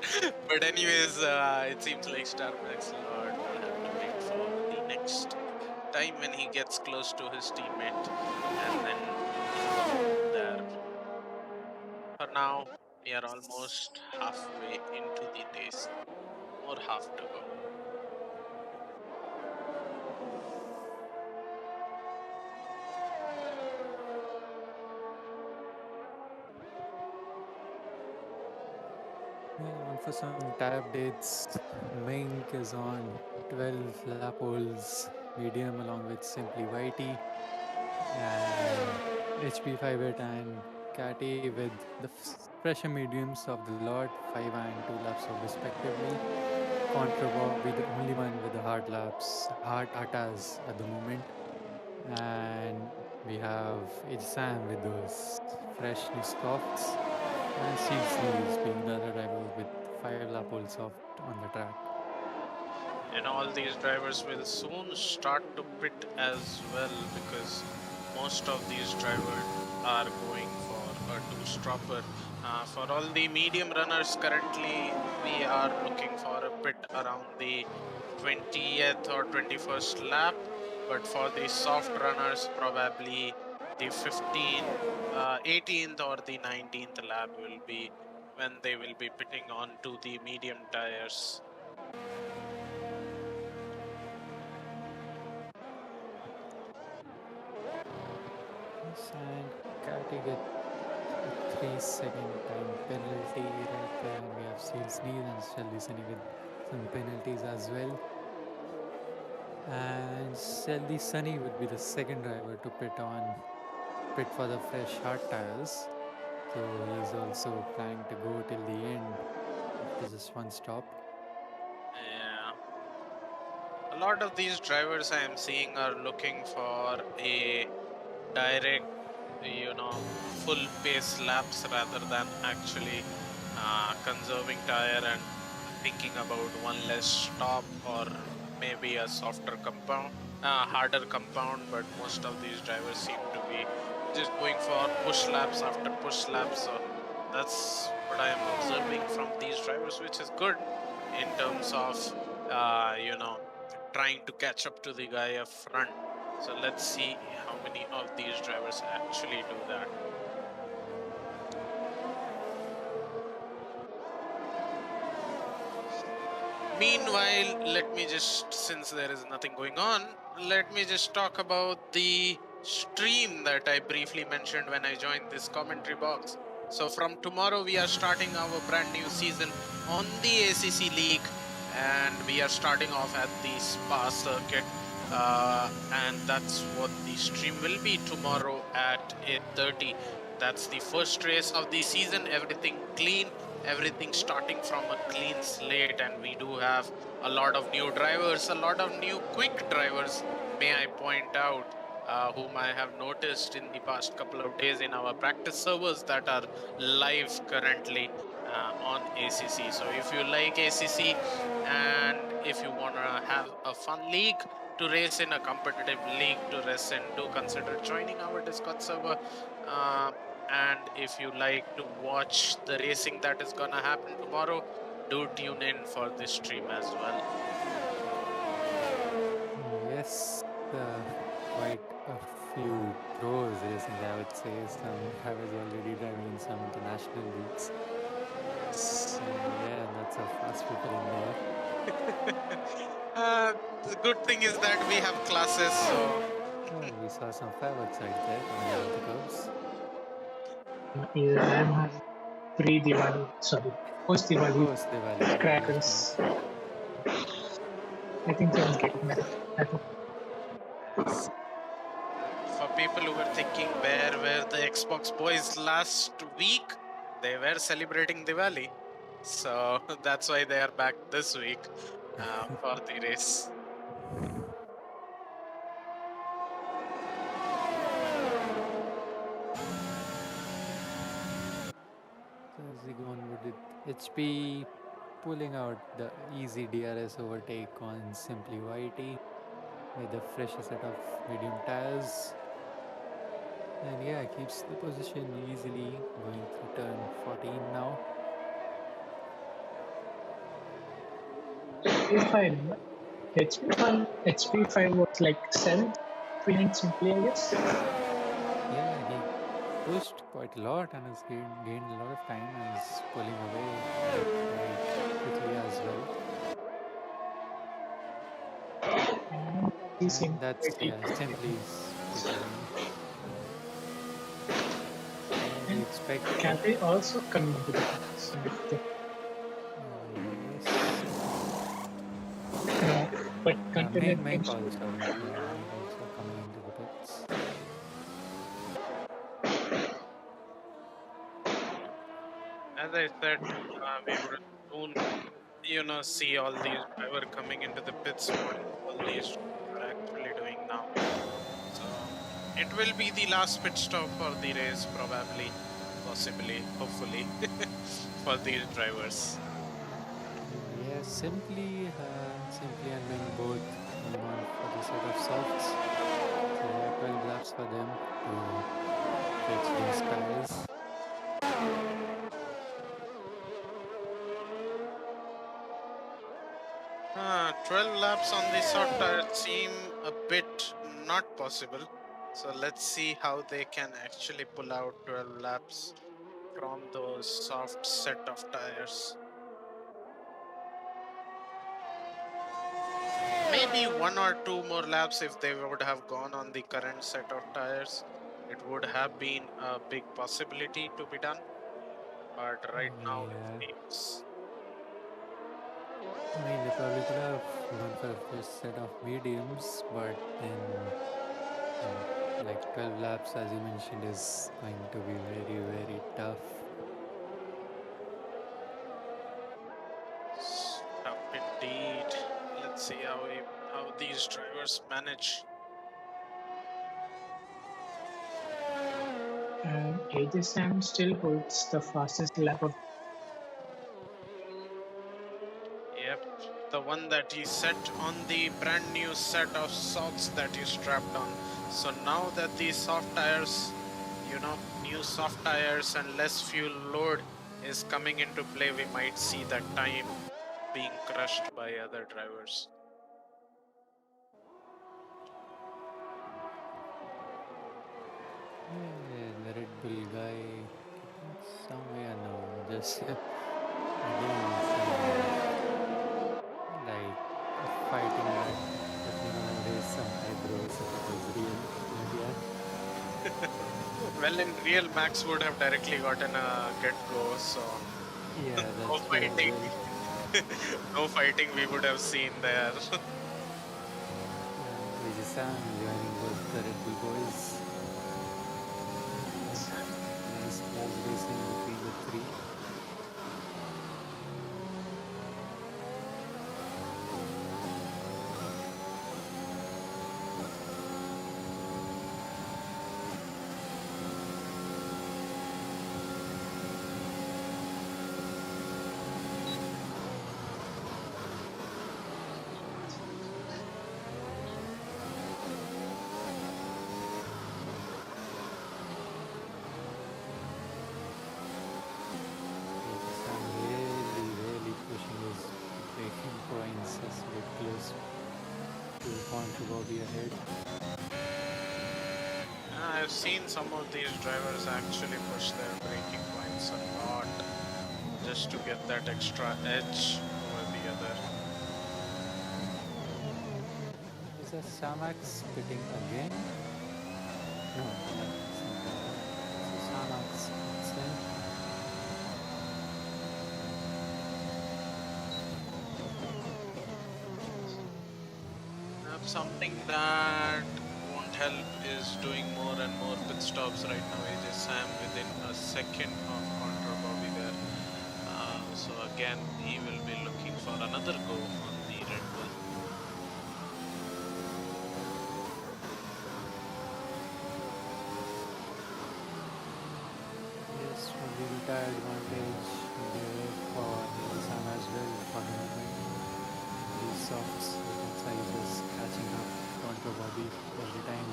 But anyways, it seems like Starmax Lord will have to wait for the next time when he gets close to his teammate and then go there. For now, we are almost halfway into the race. More half to go. Yeah, on for some tire updates. Mink is on 12 lap holes, medium along with Simply Whitey, and HP 5 and Kaake with the fresher mediums of the lot, 5 and 2 laps of respectively. Contra Bobby, the only one with the hard laps, hard atas at the moment. And we have Sam with those fresh new softs, and Steve Sneeze being the other driver with 5 lap hole soft on the track. And all these drivers will soon start to pit as well because most of these drivers are going for a two-stopper. For all the medium runners currently, we are looking for a pit around the 20th or 21st lap, but for the soft runners, probably the 18th or the 19th lap will be when they will be pitting onto the medium tires. Yes, and Kaake get a 3-second time penalty right there, and we have Steel Sneeze and Shelly Sunny with some penalties as well. And Shelly Sunny would be the second driver to pit for the fresh hard tires. So he's also planning to go till the end after just one stop. Yeah. A lot of these drivers I am seeing are looking for a direct, full pace laps rather than actually conserving tire and thinking about one less stop or maybe a softer compound, harder compound. But most of these drivers seem to be just going for push laps after push laps. So that's what I am observing from these drivers, which is good in terms of trying to catch up to the guy up front. So let's see how many of these drivers actually do that. Meanwhile, let me just, since there is nothing going on, let me just talk about the stream that I briefly mentioned when I joined this commentary box. So from tomorrow, we are starting our brand new season on the ACC League, and we are starting off at the Spa circuit. And that's what the stream will be tomorrow at 8:30. That's the first race of the season. Everything clean, everything starting from a clean slate, and we do have a lot of new drivers, a lot of new quick drivers, may I point out, whom I have noticed in the past couple of days in our practice servers that are live currently on ACC. So if you like ACC and if you want to have a fun league to race in, a competitive league to race in, do consider joining our Discord server. Uh, and if you like to watch the racing that is gonna happen tomorrow, do tune in for this stream as well. Yes, quite a few pros racing, I would say. Some drivers already driving in some international leagues. Yeah, lots of fast people in there. The good thing is that we have classes, so Oh, we saw some fireworks right there coming out of the curbs. Either I am having pre-Diwali, sorry, post-Diwali Post Diwali crackers. I think I'm getting that. I think yes. For people who were thinking where were the Xbox boys last week, they were celebrating Diwali. So that's why they are back this week for the race. So as we go onward with HP pulling out the easy DRS overtake on Simply Whitey with a fresh set of medium tires. And yeah, keeps the position easily going through turn 14 now. if I remember, HP5 was like 7th behind Simply, I guess. Yeah, he pushed quite a lot and has gained a lot of time and is pulling away quite quickly as well. He's And that's, pretty. yeah, Simply's pretty away. And we expect Kaake also coming into the picture. yes. No, but continue. Mink also, yeah, Mink also coming into the pits. As I said, we would soon, see all these drivers coming into the pits. What all these are actually doing now. So it will be the last pit stop for the race, probably, possibly, hopefully, for these drivers. Yeah, Simply and Ming both going on for the set of softs. So yeah, 12 laps for them to fetch these tires. 12 laps on the soft tires seem a bit not possible. So let's see how they can actually pull out 12 laps from those soft set of tires. Maybe one or two more laps if they would have gone on the current set of tires. It would have been a big possibility to be done. But right now it Yeah, seems. I mean, they probably could have gone for a fresh set of mediums, but then, like 12 laps, as you mentioned, is going to be very, very tough. Tough indeed. Let's see how these drivers manage. And AJ Sam still holds the fastest lap of. Yep, the one that he set on the brand new set of socks that he strapped on. So now that these soft tires, new soft tires and less fuel load is coming into play, we might see that time being crushed by other drivers. Yeah, the Red Bull guy getting somewhere now. Just again, some like fighting back. But nowadays, some eyebrows if it was real. But yeah. Well, in real, Max would have directly gotten a get go, so Yeah, no that's true as fighting. well. No fighting we would have seen there. Vijay Sam joining both the Red Bull boys. Bobby ahead. I've seen some of these drivers actually push their braking points a lot just to get that extra edge over the other. Is that Samax pitting again? No, no. So Samax puts in. Something that won't help is doing more and more pit stops right now. AJ Sam within a second of contra Bobby there. So again, he will be looking for another go on the Red Bull. Yes, only retired advantage there for Sam as well for the moment. These softs, the size is catching up contra Bobby every time.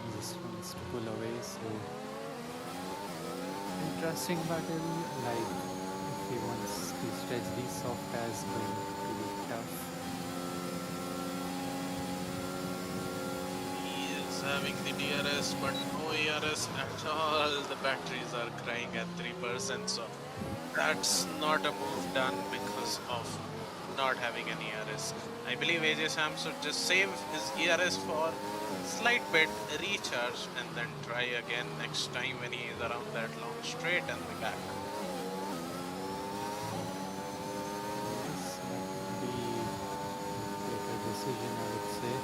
He just wants to pull away. So interesting battle. Like if he wants to stretch these soft tires, going to be tough. He is having the DRS, but no ERS at all. The batteries are crying at 3%, so that's not a move done because of not having any ERS. I believe AJ Sam should just save his ERS for slight bit, recharge, and then try again next time when he is around that long straight and the back. Yes, that would be a better decision, I would say.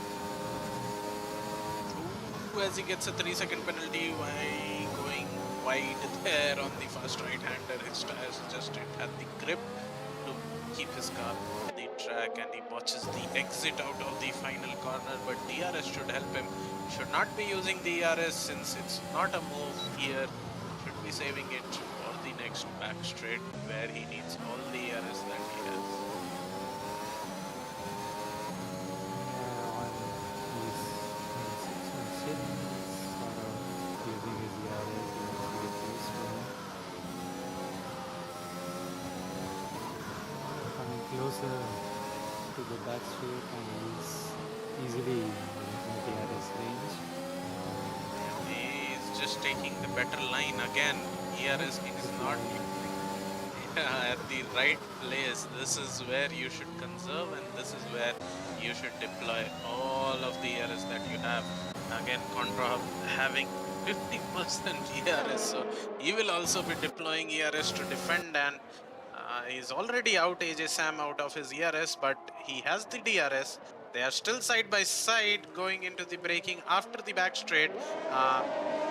Ooh, as he gets a 3-second penalty by going wide there on the first right-hander, his tires just didn't have the grip to keep his car on the track, and he botches the exit out of the final corner. But DRS should help him. Should not be using the ERS since it's not a move here. Should be saving it for the next back straight where he needs all the ERS that he has. On his 6 on sort of using his ERS to get used to him. Coming closer to the back straight and he's easily in the ERS range. He's just taking the better line again. ERS is not at the right place. This is where you should conserve, and this is where you should deploy all of the ERS that you have. Again, Contra having 50% ERS, so he will also be deploying ERS to defend, and he's already out AJ Sam out of his ERS, but he has the DRS. They are still side by side going into the braking after the back straight.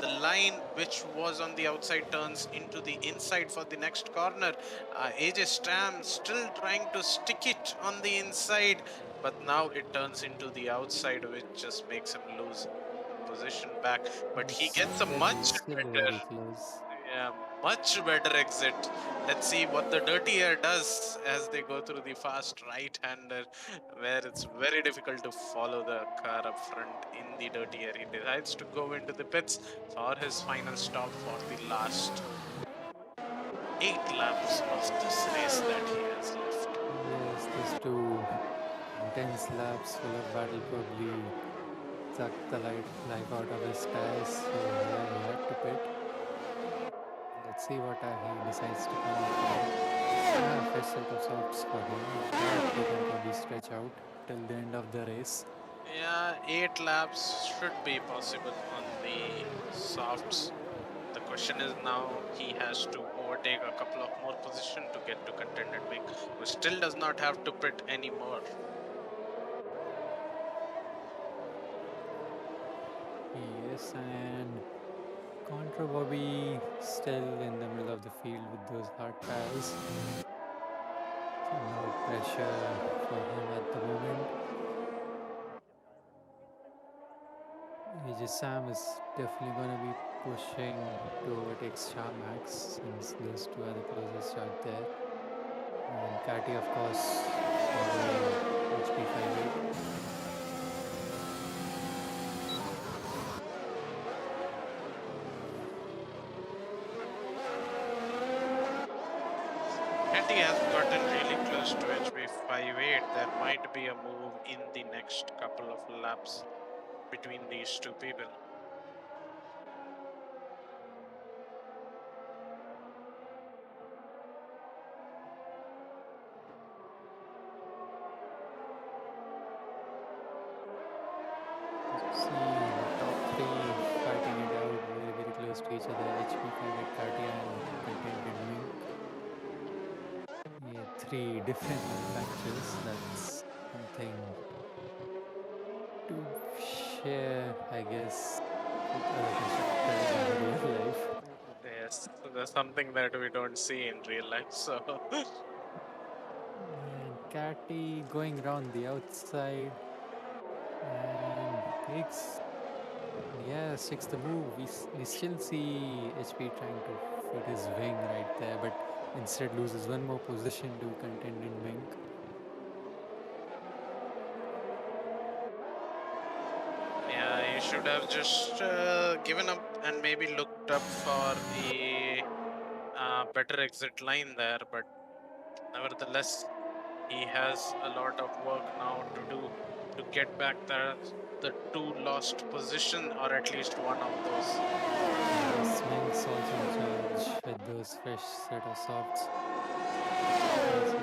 The line which was on the outside turns into the inside for the next corner. AJ Sam still trying to stick it on the inside, but now it turns into the outside, which just makes him lose position back. But he gets a Still very close. much better exit. Let's see what the dirty air does as they go through the fast right-hander, where it's very difficult to follow the car up front in the dirty air. He decides to go into the pits for his final stop for the last 8 laps of this race that he has left. Yes, these two intense laps full of battle probably sucked the life out of his tires, so yeah, he had to pit. Let's see what he decides to come up with. Fresh set of softs for him. That they can probably stretch out till the end of the race. Yeah, 8 laps should be possible on the softs. The question is now he has to overtake a couple of more positions to get to contended wing, who still does not have to pit anymore. Yes, and Contra Bobby still in the middle of the field with those hard tires. So no pressure for him at the moment. AJ Sam is definitely going to be pushing to overtake Max since those two are the closest out there. And Kaake, of course, following HP58. Kaake has gotten really close to 5.8. There might be a move in the next couple of laps between these two people. See the top three fighting it out very, very close to each other. HP Kaake, Katia, and Contented Mink. Yeah, three different manufacturers. That's something to share, I guess, with other constructors in the real life. Yes, there's something that we don't see in real life. So And Catty going around the outside and takes, yeah, sticks the move. We still see HP trying to fit his wing right there, but instead loses one more position to Contended Mink. yeah, he should have just given up and maybe looked up for a better exit line there. But nevertheless, he has a lot of work now to do to get back the two lost position, or at least one of those. Yes, Mink's also in charge with those fresh set of softs. Yes, you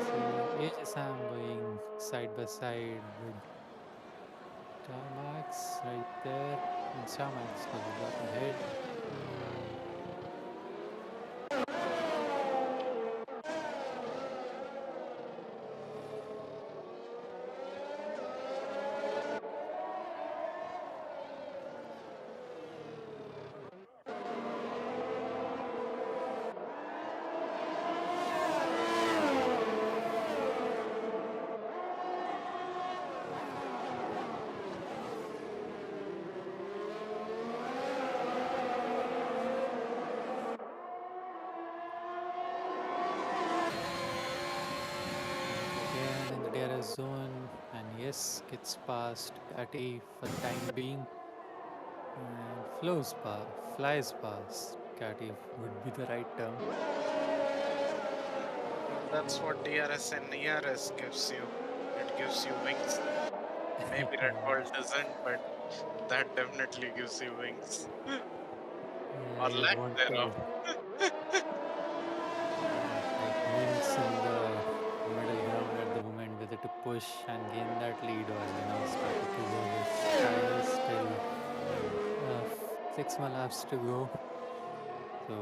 see AJ going side by side with Tarmax right there, and Tarmax goes a lap ahead. Again in the DRS zone, and yes, gets past Kati for the time being, and flies past Kati would be the right term. Well, that's what DRS and ERS gives you. It gives you wings. Maybe Red Bull doesn't, but that definitely gives you wings. Yeah, Or you'd lack want thereof. to, like Minx in the middle ground at the moment, whether to push and gain that lead or start to trigger his tires. Still, 6 more laps to go. So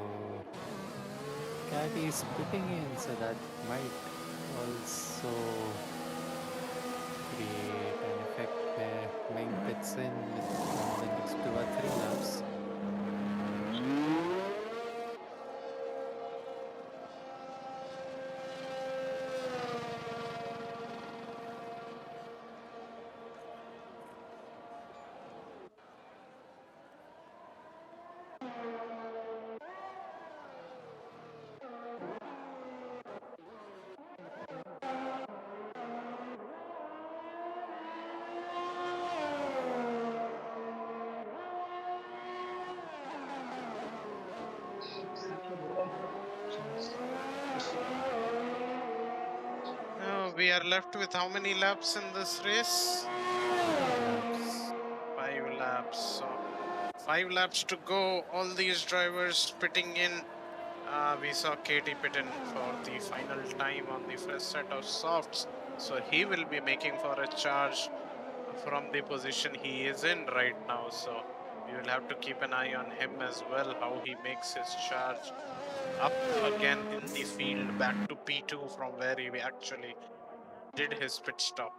Cat is pitting in, so that might also create an effect where Ming pits in within the next 2 or 3 laps. We are left with how many laps in this race? 5 laps. 5 laps. So 5 laps to go. All these drivers pitting in. We saw Katie pit in for the final time on the fresh set of softs. So he will be making for a charge from the position he is in right now. So we will have to keep an eye on him as well, how he makes his charge up again in the field back to P2 from where he actually did his pit stop.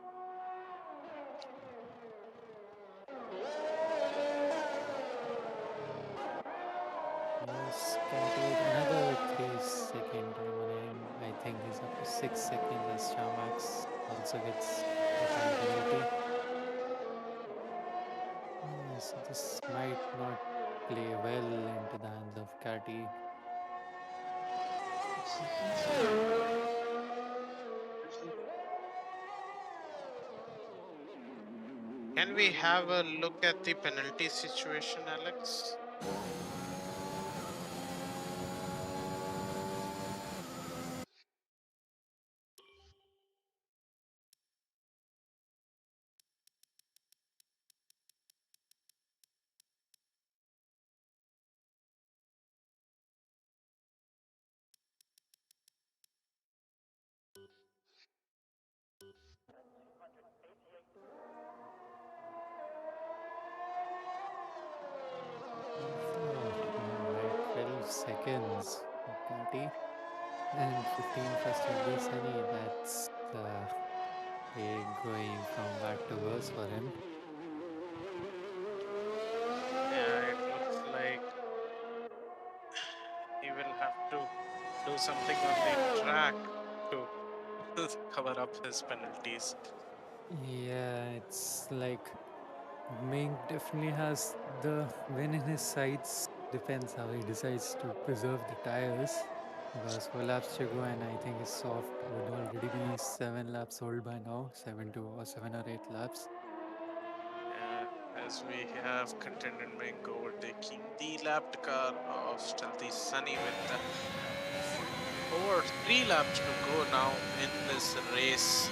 Yes, Cat with another 3-second time on him. I think he's up to 6 seconds as Chamax also gets a time penalty. So this might not play well into the hands of Catty. Can we have a look at the penalty situation, Alex? seconds for Kaake and 15 for Steady Sunny. That's going from bad to worse for him. Yeah, it looks like he will have to do something on the track to cover up his penalties. Yeah, it's like Ming definitely has the win in his sights. Depends how he decides to preserve the tires. Because 4 laps to go, and I think his soft would already be 7 laps old by now, 7 or 8 laps. As we have contended Ming overtaking the lapped car of Stealthy Sunny with 3 laps to go now in this race.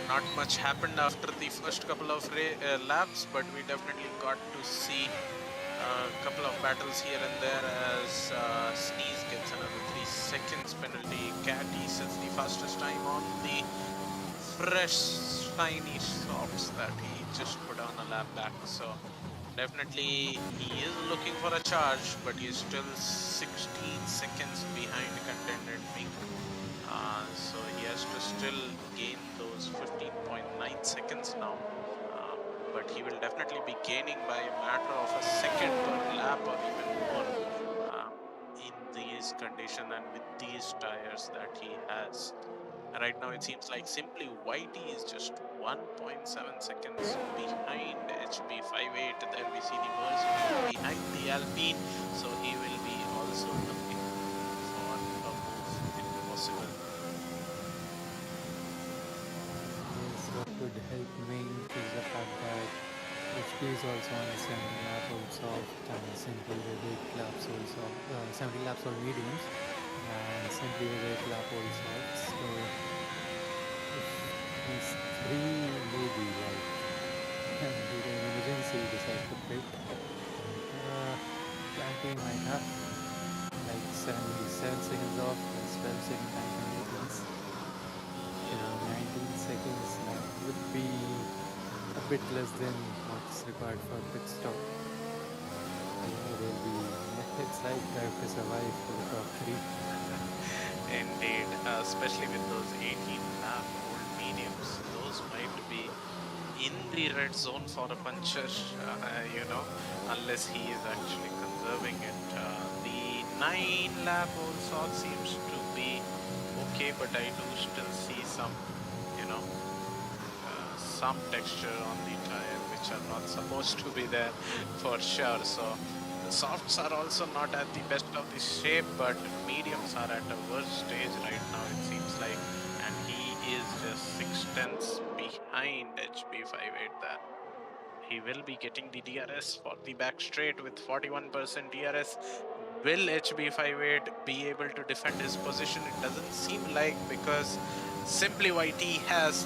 Not much happened after the first couple of laps, but we definitely got to see a couple of battles here and there as Sneeze gets another 3 seconds penalty. Kaake sets the fastest time on the fresh, shiny softs that he just put on a lap back. So definitely he is looking for a charge, but he's still 16 seconds behind contender Ming. So he has to still gain those 15.9 seconds now. But he will definitely be gaining by a matter of a second per lap or even more in these conditions and with these tires that he has. Right now, it seems like Simply Whitey is just 1.7 seconds behind HB58. There we see the boys behind the Alpine, so he will be also looking for a move if possible. Yes, what could help Ming is the fact that HP is also on the 70 lap old soft and Simply with 8 laps old soft, 70 laps old mediums and Simply with 8 lap old softs. So if these three maybe like due to an emergency decide to pit, Kaake might have like 77 seconds off plus 12 second time penalties. So 19 seconds that would be a bit less than what's required for pit stop. It's like drive to survive for the top three. Indeed, especially with those 18 lap old mediums, those might be in the red zone for a puncher, unless he is actually conserving it. The 9 lap old sock seems to be okay, but I do still see some texture on the tire which are not supposed to be there for sure. So the softs are also not at the best of the shape, but mediums are at a worse stage right now, it seems like, and he is just 6 tenths behind HB58 there. He will be getting the DRS for the back straight with 41% DRS. Will HB58 be able to defend his position? It doesn't seem like, because Simply YT has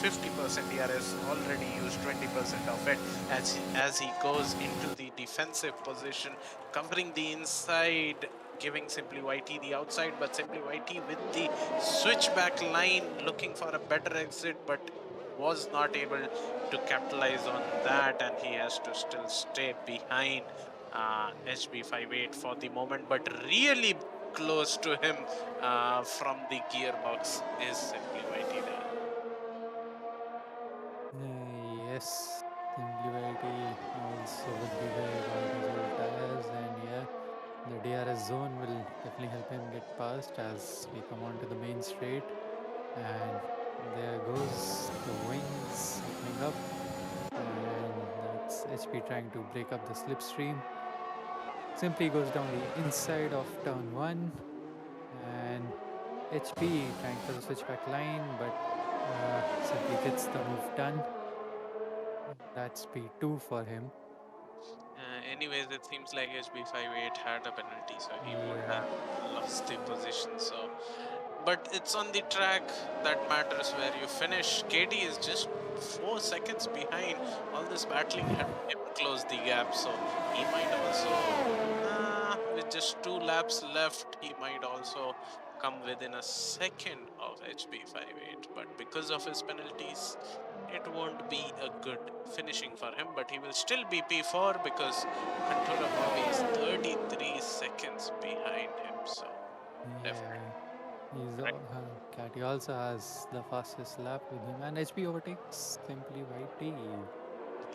50% DRS, already used 20% of it as he goes into the defensive position, covering the inside, giving Simply YT the outside, but Simply YT with the switchback line looking for a better exit, but was not able to capitalize on that, and he has to still stay behind HB58 for the moment, but really close to him from the gearbox is Simply YT there. Yes, Simplicity also would be worried about his old tires, and yeah, the DRS zone will definitely help him get past as we come onto the main straight. And there goes the wings opening up, and that's HP trying to break up the slipstream. Simply goes down the inside of turn one, and HP trying for the switchback line, but simply gets the move done. That's P2 for him. Anyways, it seems like HB58 had a penalty, so he would Yeah. have lost the position. So, but it's on the track that matters where you finish. KD is just 4 seconds behind. All this battling helped him close the gap, so he might also, with just 2 laps left, he might also come within a second of HB58, but because of his penalties, it won't be a good finishing for him. But he will still be P4 because controller Bobby is 33 seconds behind him. So definitely. Yeah. Kaake also has the fastest lap with him, and HP overtakes Simply Whitey.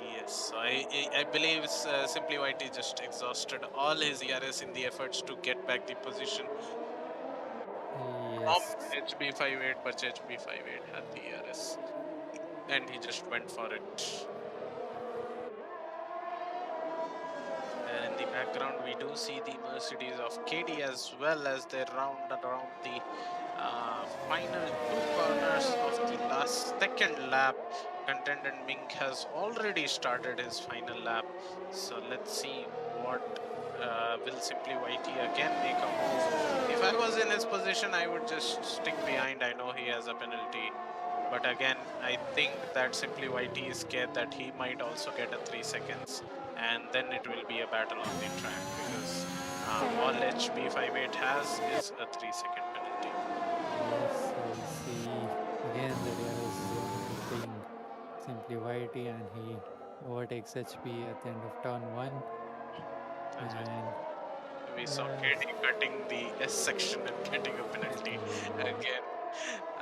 Yes, so I believe Simply Whitey just exhausted all his ERS in the efforts to get back the position from Yes. HB58, but HB58 had the ERS and he just went for it. And in the background, we do see the Mercedes of KD as well as they round around the final two corners of the last second lap. Contendant Mink has already started his final lap. So let's see what will Simply Whitey again make a move. If I was in his position, I would just stick behind. I know he has a penalty. But again, I think that Simply Whitey is scared that he might also get a 3 seconds, and then it will be a battle on the track because all HB58 has is a 3 second penalty. Yes, we see again the DRS zone helping Simply Whitey, and he overtakes HP at the end of turn one. As And we saw uh, KD cutting the S section and getting a penalty yeah, again.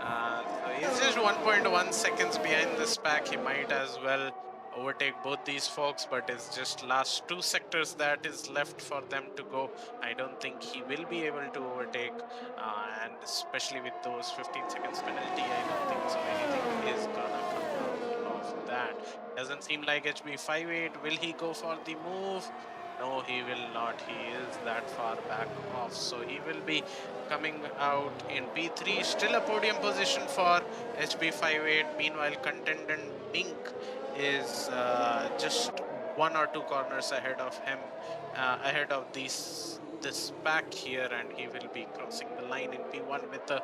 So he's just 1.1 seconds behind this pack. He might as well overtake both these folks, but it's just last two sectors that is left for them to go. I don't think he will be able to overtake, and especially with those 15 seconds penalty, I don't think so. Anything is gonna come out of that. Doesn't seem like HB58. Will he go for the move? No, he will not. He is that far back off. So he will be coming out in P3. Still a podium position for HB58. Meanwhile, contendant Mink is just one or two corners ahead of him, ahead of this pack here, and he will be crossing the line in P1 with a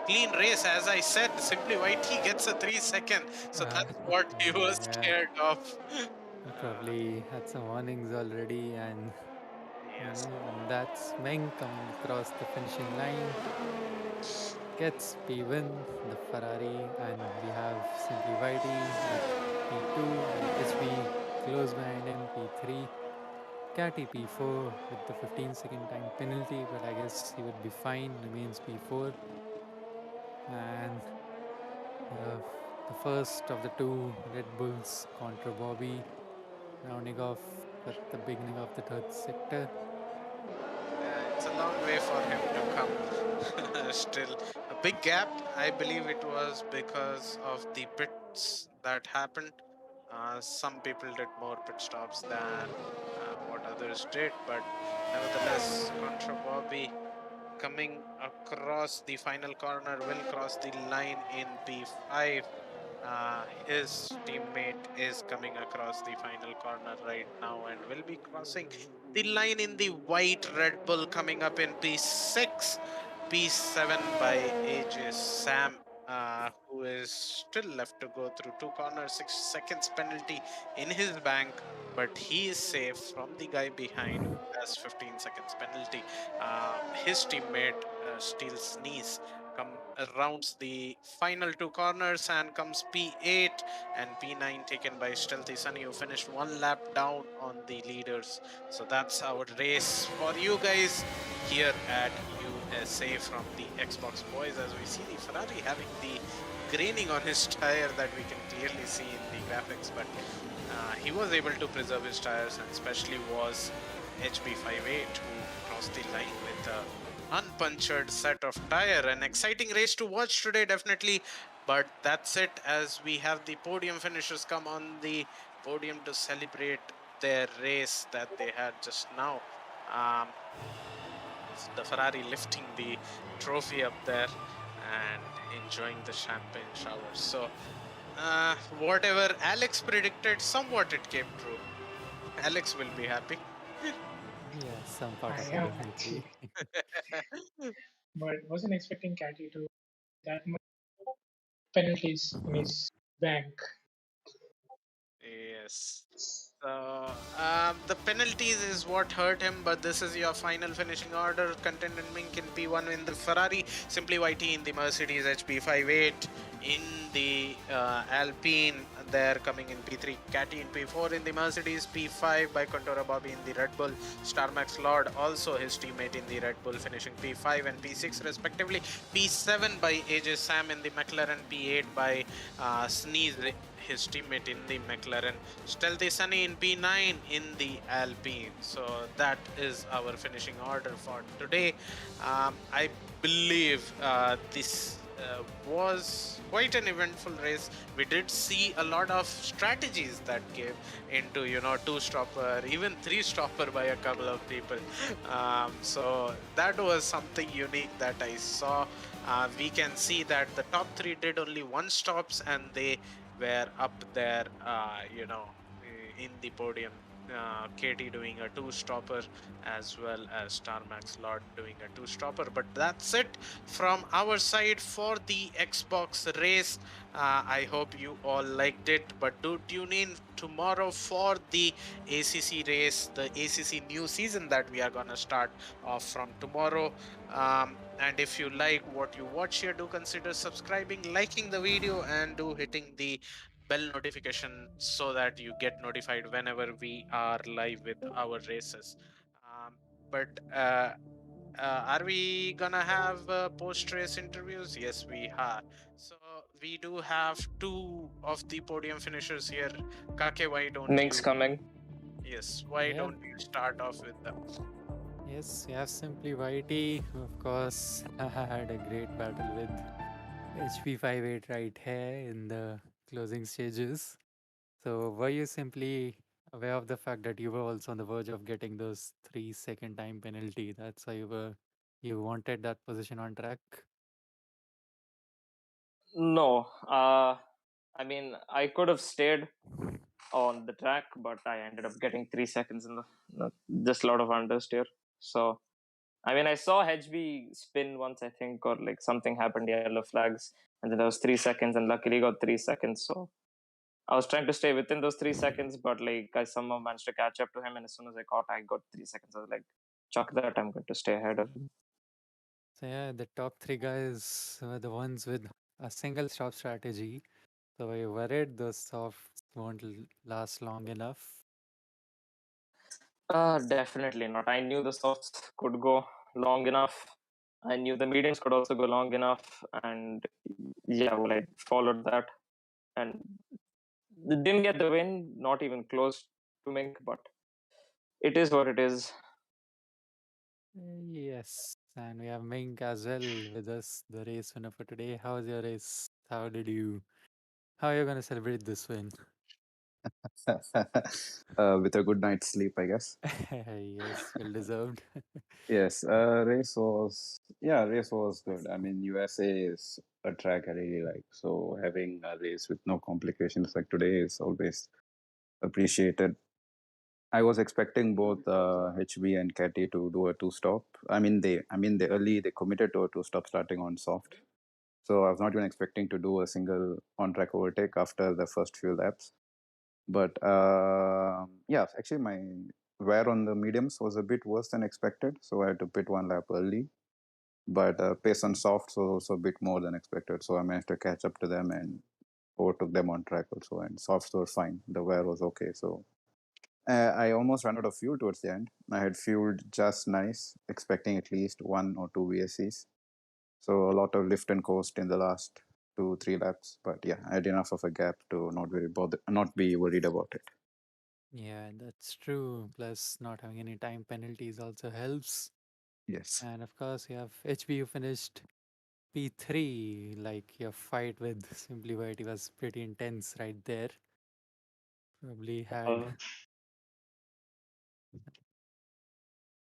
clean race. As I said, Simply White, he gets a 3 second. So uh, that's what he was yeah, scared of. he Uh, probably had some warnings already, and yes. that's Meng coming across the finishing line. Gets P1, the Ferrari, and we have Simply Whitey at P2 with HB close behind him, P3. Kaake P4 with the 15-second time penalty, but I guess he would be fine, remains P4. And uh, the first of the two Red Bulls contra Bobby rounding off at the beginning of the third sector. It's a long way for him to come. Still a big gap. I believe it was because of the pits that happened. Some people did more pit stops than what others did, but nevertheless, Contra Bobby coming across the final corner will cross the line in P5. His teammate is coming across the final corner right now and will be crossing the line in the white Red Bull coming up in P6. P7 by AJ Sam, who is still left to go through two corners, 6 seconds penalty in his bank, but he is safe from the guy behind who has 15 seconds penalty. His teammate Steel Sneeze rounds the final two corners and comes P8 and P9 taken by Stealthy Sunny, who finished one lap down on the leaders. So that's our race for you guys here at USA from the Xbox Boys, as we see the Ferrari having the graining on his tire that we can clearly see in the graphics, but he was able to preserve his tires, and especially was HB58 who crossed the line with a unpunctured set of tire. An exciting race to watch today, definitely. But that's it, as we have the podium finishers come on the podium to celebrate their race that they had just now. Um, the Ferrari lifting the trophy up there and enjoying the champagne shower. So, whatever Alex predicted, somewhat it came true. Alex will be happy. Yeah, some part I of it am definitely. actually, but wasn't expecting Kaake to that much penalties in his bank. Yes. The penalties is what hurt him, but this is your final finishing order. Content Mink in P1 in the Ferrari, Simply YT in the Mercedes HB58, in the Alpine, they're coming in P3, Kaake in P4 in the Mercedes, P5 by Contora Bobby in the Red Bull, Starmax Lord, also his teammate in the Red Bull, finishing P5 and P6 respectively, P7 by AJ Sam in the McLaren, P8 by Sneeze, his teammate in the McLaren, Stealthy Sunny in P9 in the Alpine. So that is our finishing order for today. I believe this was quite an eventful race. We did see a lot of strategies that gave into, two stopper, even three stopper by a couple of people. So that was something unique that I saw. We can see that the top three did only one stops and they were up there, in the podium. Katie doing a two stopper as well as Starmax Lord doing a two stopper. But that's it from our side for the Xbox race. I hope you all liked it, but do tune in tomorrow for the ACC race, the ACC new season that we are going to start off from tomorrow. And if you like what you watch here, do consider subscribing, liking the video, and do hitting the bell notification so that you get notified whenever we are live with our races. But are we gonna have post race interviews? Yes, we are. So we do have two of the podium finishers here. Kaake, why don't Mink's you? coming. Yes, why Yeah, don't you start off with them? yes, we have Simply YT, who of course had a great battle with HP58 right here in the closing stages. So, were you simply aware of the fact that you were also on the verge of getting those 3 second time penalty? That's why you wanted that position on track. No, I mean, I could have stayed on the track, but I ended up getting 3 seconds in just a lot of understeer. So, I mean, I saw HB spin once, I think, or like something happened, yellow flags, and then there was 3 seconds, and luckily got 3 seconds. So I was trying to stay within those 3 seconds, but like I somehow managed to catch up to him, and as soon as I got 3 seconds. I was like, chuck that, I'm going to stay ahead of him. So yeah, the top three guys were the ones with a single stop strategy. So were you worried those softs won't last long enough? Definitely not. I knew the softs could go long enough. I knew the mediums could also go long enough, and yeah, well, I followed that and didn't get the win, not even close to Mink, but it is what it is. Yes, and we have Mink as well with us, the race winner for today. How was your race? How are you gonna celebrate this win? With a good night's sleep, I guess. Yes, well deserved. Yes, race was good. I mean, USA is a track I really like, so having a race with no complications like today is always appreciated. I was expecting both HB and Catty to do a two-stop. They committed to a two-stop starting on soft. So I was not even expecting to do a single on-track overtake after the first few laps. But yeah, actually, my wear on the mediums was a bit worse than expected, so I had to pit one lap early. But pace on softs was also a bit more than expected, so I managed to catch up to them and overtook them on track also. And softs were fine; the wear was okay. So I almost ran out of fuel towards the end. I had fueled just nice, expecting at least one or two VSCs. So a lot of lift and coast in the last 2-3 laps. But yeah, I had enough of a gap to not be worried about it. Yeah, that's true. Plus, not having any time penalties also helps. Yes. And of course, you have HB who finished P3. Like your fight with Simply White was pretty intense right there. Probably had. Uh,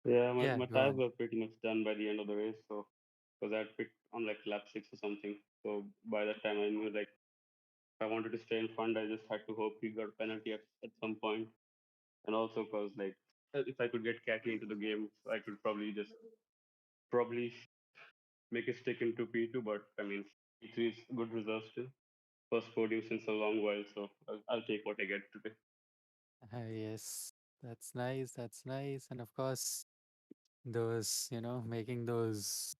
yeah, my, Yeah, my go tires on. were pretty much done by the end of the race, so because I had picked on like lap 6 or something. So by that time, I knew like if I wanted to stay in front, I just had to hope he got a penalty at some point. And also because like if I could get Kaake into the game, I could probably make it stick into P2. But I mean, P3 is good results still. First podium since a long while, so I'll take what I get today. Yes, that's nice. That's nice. And of course, those, making those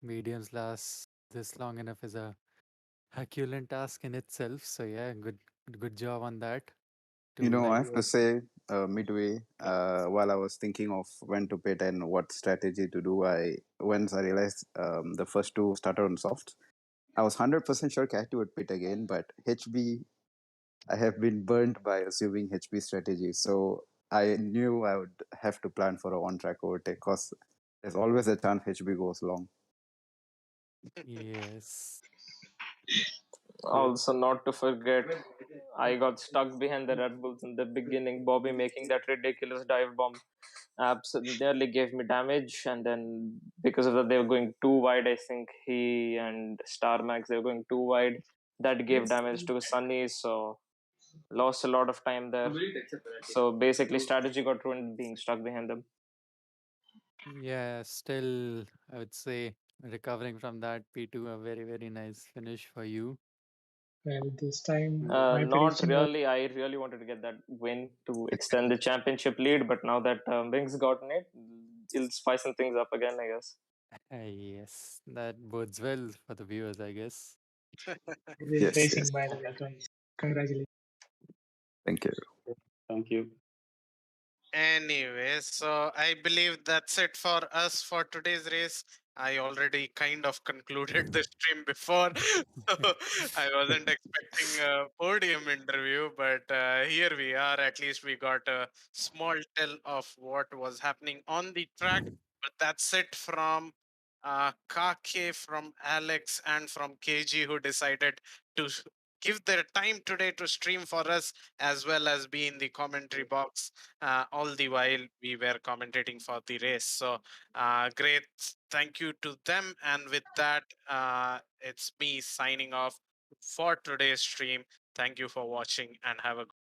mediums last this long enough is a Herculean task in itself. So yeah, good job on that. You To know, I like, have to say, midway, while I was thinking of when to pit and what strategy to do, once I realized the first two started on soft, I was 100% sure Kaake would pit again, but HB, I have been burnt by assuming HB strategy. So I knew I would have to plan for a one track overtake because there's always a chance HB goes long. yes, Also, not to forget, I got stuck behind the Red Bulls in the beginning. Bobby making that ridiculous dive bomb nearly gave me damage, and then because of that, they were going too wide. I think he and Star Max they were going too wide. That gave damage to Sunny, so lost a lot of time there. So basically, strategy got ruined being stuck behind them. yeah. Still, I would say recovering from that P2, a very nice finish for you. Well, this time my Not prediction was really. I really wanted to get that win to extend the championship lead, but now that Wings got it, it'll spicing things up again, I guess. Yes, that bodes well for the viewers, I guess. great Yes, racing yes. by the way, guys. Congratulations. Thank you. Thank you. Anyway, so I believe that's it for us for today's race. I already kind of concluded the stream before, so I wasn't expecting a podium interview, but here we are. At least we got a small tell of what was happening on the track. But that's it from Kaake, from Alex, and from KG, who decided to give their time today to stream for us as well as be in the commentary box all the while we were commentating for the race. So great. Thank you to them. And with that, it's me signing off for today's stream. Thank you for watching and have a